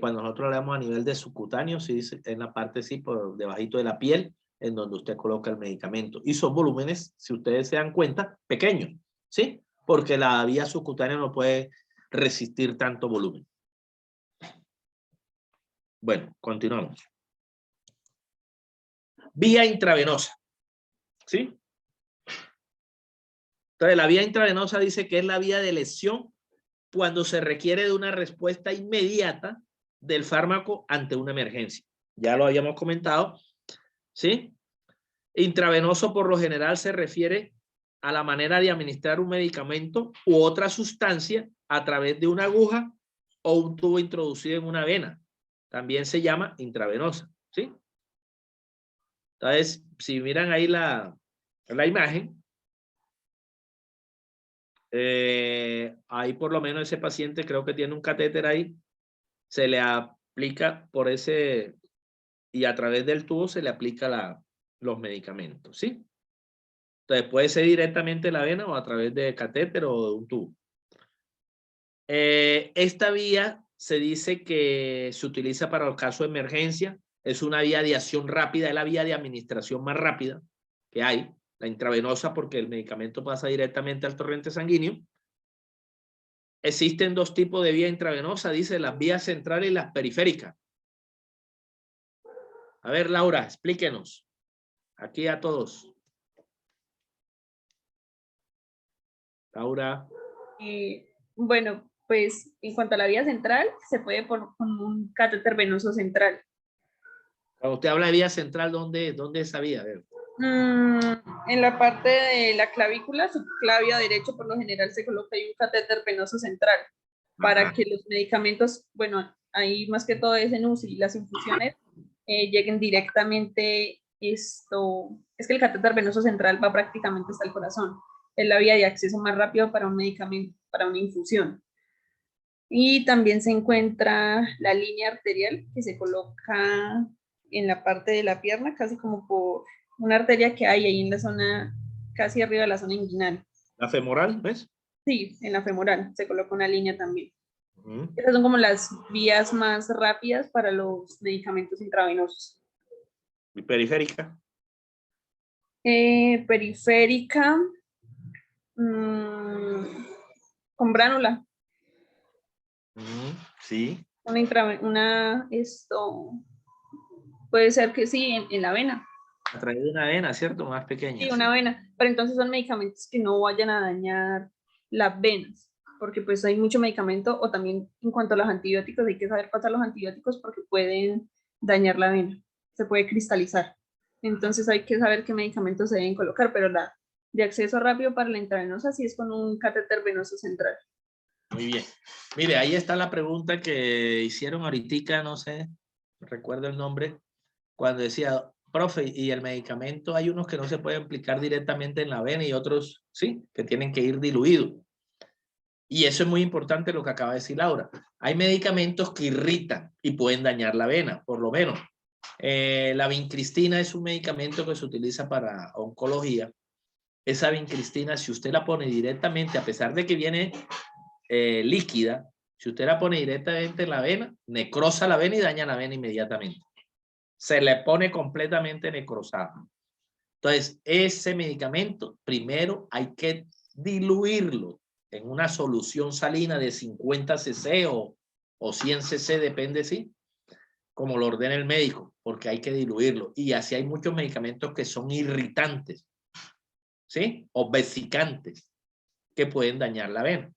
Cuando nosotros hablamos a nivel de subcutáneo, sí, en la parte, sí, por debajito de la piel, en donde usted coloca el medicamento. Y son volúmenes, si ustedes se dan cuenta, pequeños, ¿sí? Porque la vía subcutánea no puede resistir tanto volumen. Bueno, continuamos. Vía intravenosa, ¿sí? Entonces, la vía intravenosa dice que es la vía de lesión cuando se requiere de una respuesta inmediata del fármaco ante una emergencia. Ya lo habíamos comentado, ¿sí? Intravenoso por lo general se refiere a la manera de administrar un medicamento u otra sustancia a través de una aguja o un tubo introducido en una vena. También se llama intravenosa, ¿sí? Entonces, si miran ahí la imagen, ahí por lo menos ese paciente creo que tiene un catéter ahí, se le aplica por ese, y a través del tubo se le aplica los medicamentos, ¿sí? Entonces puede ser directamente la vena o a través de catéter o de un tubo. Esta vía se dice que se utiliza para los casos de emergencia, es una vía de acción rápida, es la vía de administración más rápida que hay, la intravenosa porque el medicamento pasa directamente al torrente sanguíneo. Existen 2 tipos de vía intravenosa, dice las vías centrales y las periféricas. A ver, Laura, explíquenos. Aquí a todos. Laura. Bueno, pues en cuanto a la vía central, se puede con un catéter venoso central. Cuando usted habla de vía central, ¿dónde es esa vía? A ver. En la parte de la clavícula, subclavia derecho, por lo general se coloca ahí un catéter venoso central. para Ajá. que los medicamentos, bueno, ahí más que todo es en UCI, las infusiones lleguen directamente esto, es que el catéter venoso central va prácticamente hasta el corazón, es la vía de acceso más rápido para un medicamento, para una infusión. Y también se encuentra la línea arterial que se coloca en la parte de la pierna, casi como por una arteria que hay ahí en la zona, casi arriba de la zona inguinal. La femoral, ¿ves? Sí, en la femoral se coloca una línea también. Ujú. Esas son como las vías más rápidas para los medicamentos intravenosos. ¿Y periférica? Periférica, con bránula. Ujú, sí. Puede ser que sí, en la vena. A través de una vena, ¿cierto? Más pequeña. Sí, Sí. una vena. Pero entonces son medicamentos que no vayan a dañar las venas, porque pues hay mucho medicamento, o también en cuanto a los antibióticos, hay que saber pasar los antibióticos porque pueden dañar la vena, se puede cristalizar. Entonces hay que saber qué medicamentos se deben colocar, pero la de acceso rápido para la intravenosa sí es con un catéter venoso central. Muy bien. Mire, ahí está la pregunta que hicieron ahorita, no sé, recuerdo el nombre, cuando decía, profe, y el medicamento, hay unos que no se pueden aplicar directamente en la vena y otros, sí, que tienen que ir diluidos. Y eso es muy importante lo que acaba de decir Laura. Hay medicamentos que irritan y pueden dañar la vena, por lo menos. La vincristina es un medicamento que se utiliza para oncología. Esa vincristina, si usted la pone directamente, a pesar de que viene líquida, si usted la pone directamente en la vena, necrosa la vena y daña la vena inmediatamente. Se le pone completamente necrosada. Entonces, ese medicamento, primero hay que diluirlo en una solución salina de 50 cc o 100 cc, depende, sí, como lo ordena el médico, porque hay que diluirlo. Y así hay muchos medicamentos que son irritantes, ¿sí? O vesicantes, que pueden dañar la vena.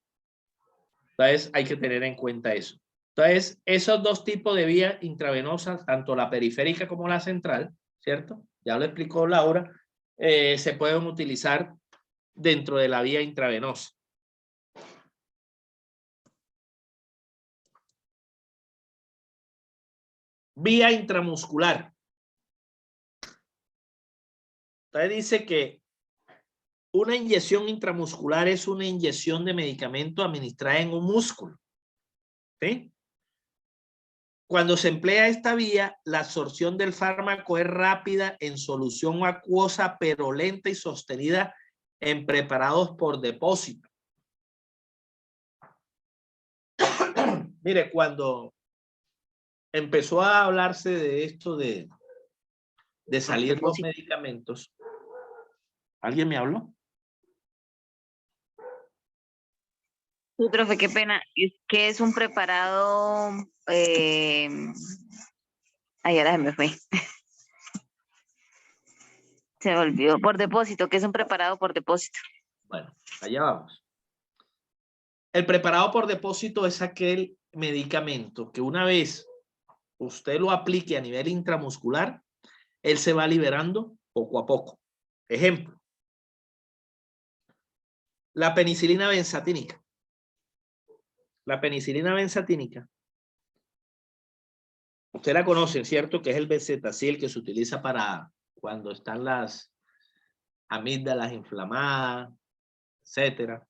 Entonces, hay que tener en cuenta eso. Entonces, esos dos tipos de vías intravenosas, tanto la periférica como la central, ¿cierto? Ya lo explicó Laura, se pueden utilizar dentro de la vía intravenosa. Vía intramuscular. Entonces dice que una inyección intramuscular es una inyección de medicamento administrada en un músculo. ¿Sí? Cuando se emplea esta vía, la absorción del fármaco es rápida en solución acuosa, pero lenta y sostenida en preparados por depósito. Mire, cuando empezó a hablarse de esto de salir los medicamentos, ¿alguien me habló? Sí, profe, qué pena. ¿Qué es un preparado? Ay, ahora se me fue. Se me olvidó. Por depósito, ¿qué es un preparado por depósito? Bueno, allá vamos. El preparado por depósito es aquel medicamento que una vez usted lo aplique a nivel intramuscular, él se va liberando poco a poco. Ejemplo, la penicilina benzatínica. La penicilina benzatínica, usted la conoce, ¿cierto? Que es el bezetacil que se utiliza para cuando están las amígdalas inflamadas, etcétera.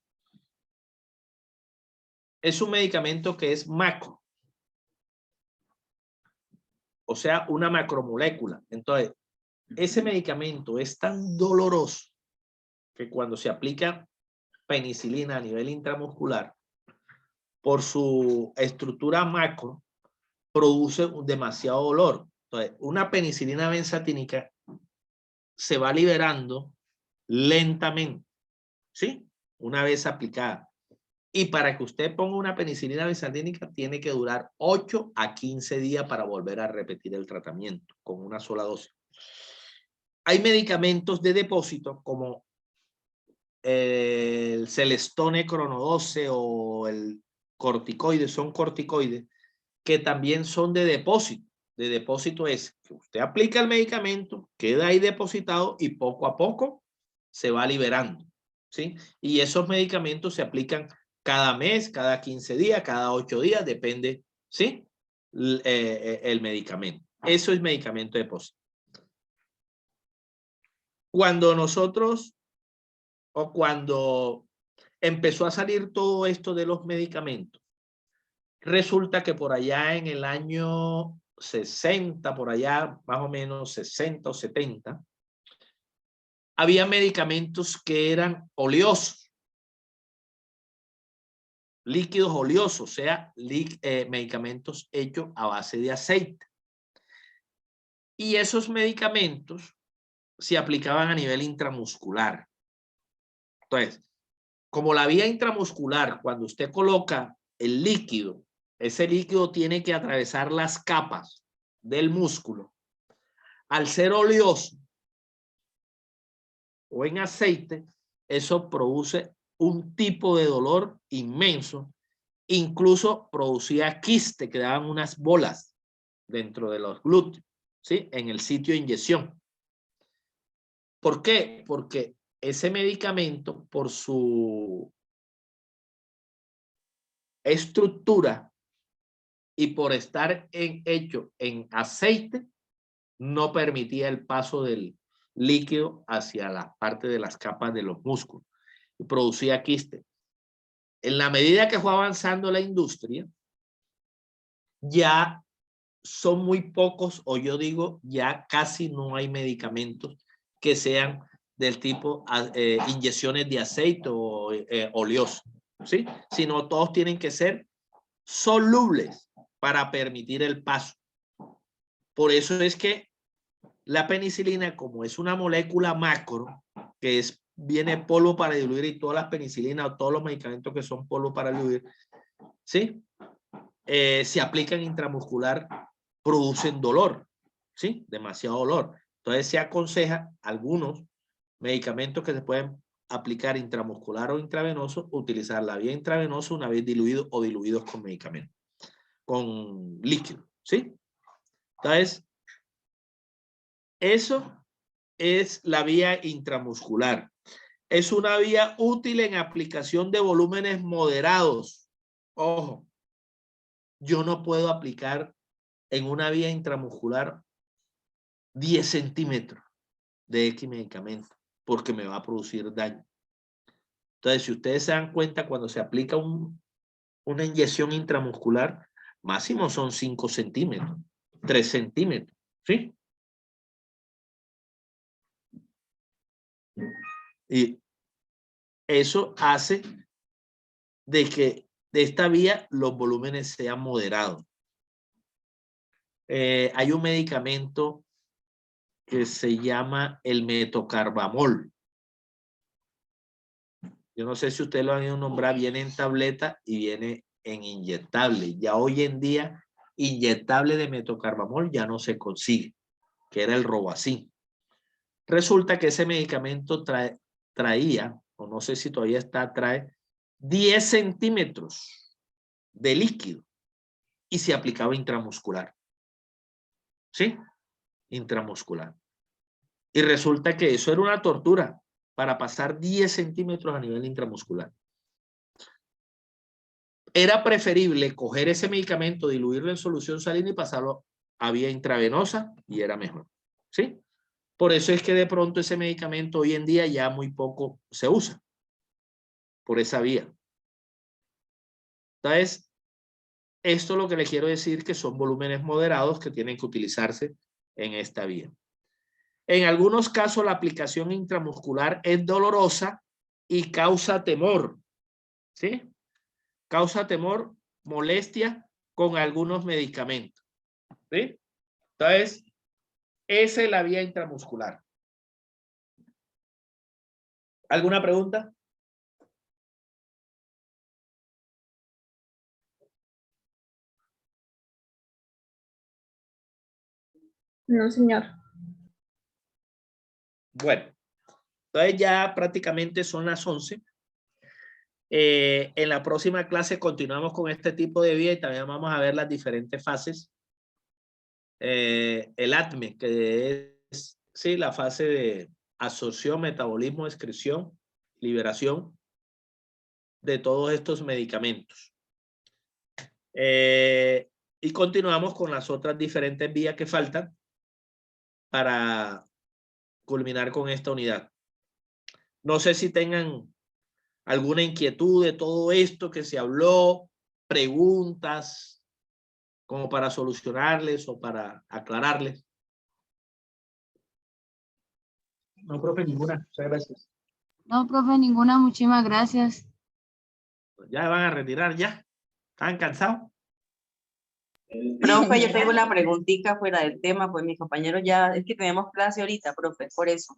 Es un medicamento que es macro, o sea, una macromolécula. Entonces, ese medicamento es tan doloroso que cuando se aplica penicilina a nivel intramuscular, por su estructura macro, produce demasiado dolor. Entonces, una penicilina benzatínica se va liberando lentamente, ¿sí? Una vez aplicada. Y para que usted ponga una penicilina benzatínica, tiene que durar 8 a 15 días para volver a repetir el tratamiento con una sola dosis. Hay medicamentos de depósito como el Celestone Crono 12 o el corticoide, son corticoides que también son de depósito. De depósito es que usted aplica el medicamento, queda ahí depositado y poco a poco se va liberando, ¿sí? Y esos medicamentos se aplican cada mes, cada 15 días, cada 8 días, depende, ¿sí? El medicamento. Eso es medicamento de POSIT. Cuando nosotros, o cuando empezó a salir todo esto de los medicamentos, resulta que por allá en el año 60, por allá más o menos 60 o 70, había medicamentos que eran oleosos, líquidos oleosos, o sea, medicamentos hechos a base de aceite. Y esos medicamentos se aplicaban a nivel intramuscular. Entonces, como la vía intramuscular, cuando usted coloca el líquido, ese líquido tiene que atravesar las capas del músculo. Al ser oleoso o en aceite, eso produce un tipo de dolor inmenso. Incluso producía quiste, que daban unas bolas dentro de los glúteos, ¿sí? En el sitio de inyección. ¿Por qué? Porque ese medicamento, por su estructura y por estar hecho en aceite, no permitía el paso del líquido hacia la parte de las capas de los músculos y producía quiste. En la medida que fue avanzando la industria, ya son muy pocos, o yo digo, ya casi no hay medicamentos que sean del tipo inyecciones de aceite o oleoso, ¿sí? Sino todos tienen que ser solubles para permitir el paso. Por eso es que la penicilina, como es una molécula macro, que viene polvo para diluir, y todas las penicilinas o todos los medicamentos que son polvo para diluir, ¿sí? Se aplican intramuscular, producen dolor, ¿sí? Demasiado dolor. Entonces se aconseja algunos medicamentos que se pueden aplicar intramuscular o intravenoso, utilizar la vía intravenosa una vez diluido o diluidos con medicamentos, con líquido, ¿sí? Entonces, eso es la vía intramuscular. Es una vía útil en aplicación de volúmenes moderados. Ojo, yo no puedo aplicar en una vía intramuscular 10 centímetros de X medicamento porque me va a producir daño. Entonces, si ustedes se dan cuenta, cuando se aplica una inyección intramuscular, máximo son 5 centímetros, 3 centímetros, ¿sí? Y eso hace de que de esta vía los volúmenes sean moderados. Hay un medicamento que se llama el metocarbamol. Yo no sé si ustedes lo han ido a nombrar, viene en tableta y viene en inyectable. Ya hoy en día, inyectable de metocarbamol ya no se consigue, que era el Robacin. Resulta que ese medicamento traía, o no sé si todavía está, trae 10 centímetros de líquido y se aplicaba intramuscular. ¿Sí? Intramuscular. Y resulta que eso era una tortura para pasar 10 centímetros a nivel intramuscular. Era preferible coger ese medicamento, diluirlo en solución salina y pasarlo a vía intravenosa y era mejor. ¿Sí? Por eso es que de pronto ese medicamento hoy en día ya muy poco se usa por esa vía. Entonces, esto lo que le quiero decir que son volúmenes moderados que tienen que utilizarse en esta vía. En algunos casos la aplicación intramuscular es dolorosa y causa temor, ¿sí? Causa temor, molestia con algunos medicamentos, ¿sí? Entonces, esa es la vía intramuscular. ¿Alguna pregunta? No, señor. Bueno, entonces ya prácticamente son las 11. En la próxima clase continuamos con este tipo de vía y también vamos a ver las diferentes fases. El ATME, que es sí, la fase de absorción, metabolismo, excreción, liberación de todos estos medicamentos. Y continuamos con las otras diferentes vías que faltan para culminar con esta unidad. No sé si tengan alguna inquietud de todo esto que se habló, preguntas como para solucionarles o para aclararles. No, profe, ninguna. Muchas gracias. No, profe, ninguna, muchísimas gracias. Ya van a retirar ya. ¿Están cansados? Profe, yo tengo una preguntita fuera del tema, pues mis compañeros ya, es que tenemos clase ahorita, profe, por eso.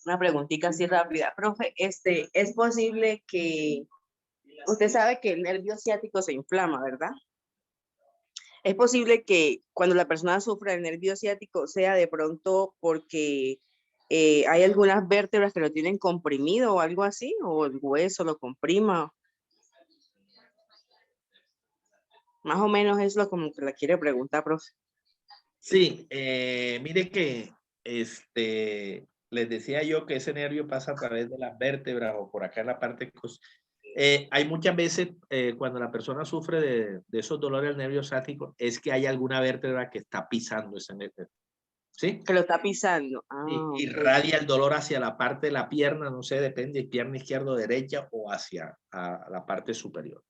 Una preguntita así rápida. Profe, es posible que, usted sabe que el nervio ciático se inflama, ¿verdad? Es posible que cuando la persona sufra el nervio ciático sea de pronto porque hay algunas vértebras que lo tienen comprimido o algo así, o el hueso lo comprima. Más o menos es lo como que la quiere preguntar, profe. Sí, mire que les decía yo que ese nervio pasa a través de las vértebras o por acá en la parte. Hay muchas veces cuando la persona sufre de esos dolores del nervio ciático, es que hay alguna vértebra que está pisando ese nervio. ¿Sí? Que lo está pisando. Y irradia el dolor hacia la parte de la pierna, no sé, depende, pierna izquierda o derecha o hacia a la parte superior.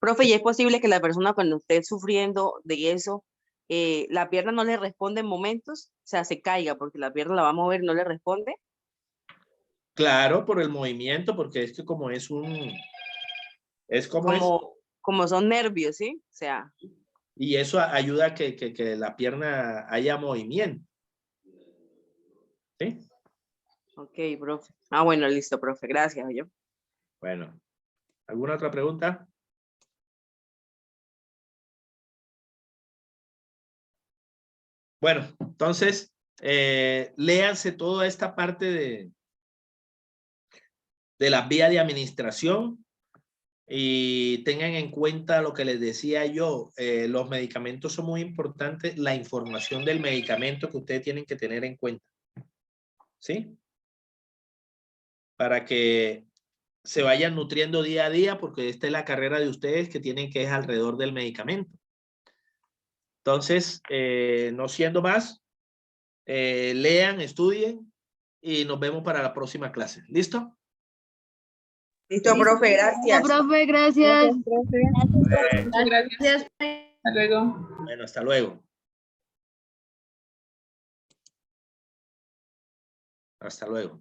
Profe, ¿y es posible que la persona cuando esté sufriendo de eso, la pierna no le responde en momentos? O sea, se caiga porque la pierna la va a mover y no le responde. Claro, por el movimiento, porque es que como es un... Es como son nervios, ¿sí? O sea. Y eso ayuda a que la pierna haya movimiento. ¿Sí? Ok, profe. Ah, bueno, listo, profe. Gracias, yo. Bueno. ¿Alguna otra pregunta? Bueno, entonces, léanse toda esta parte de las vías de administración y tengan en cuenta lo que les decía yo. Los medicamentos son muy importantes, la información del medicamento que ustedes tienen que tener en cuenta. ¿Sí? Para que se vayan nutriendo día a día, porque esta es la carrera de ustedes que tienen que es alrededor del medicamento. Entonces, no siendo más, lean, estudien y nos vemos para la próxima clase. ¿Listo? Listo, profe, gracias. No, profe, gracias. Gracias, profe. Muchas gracias. Hasta luego. Bueno, hasta luego. Hasta luego.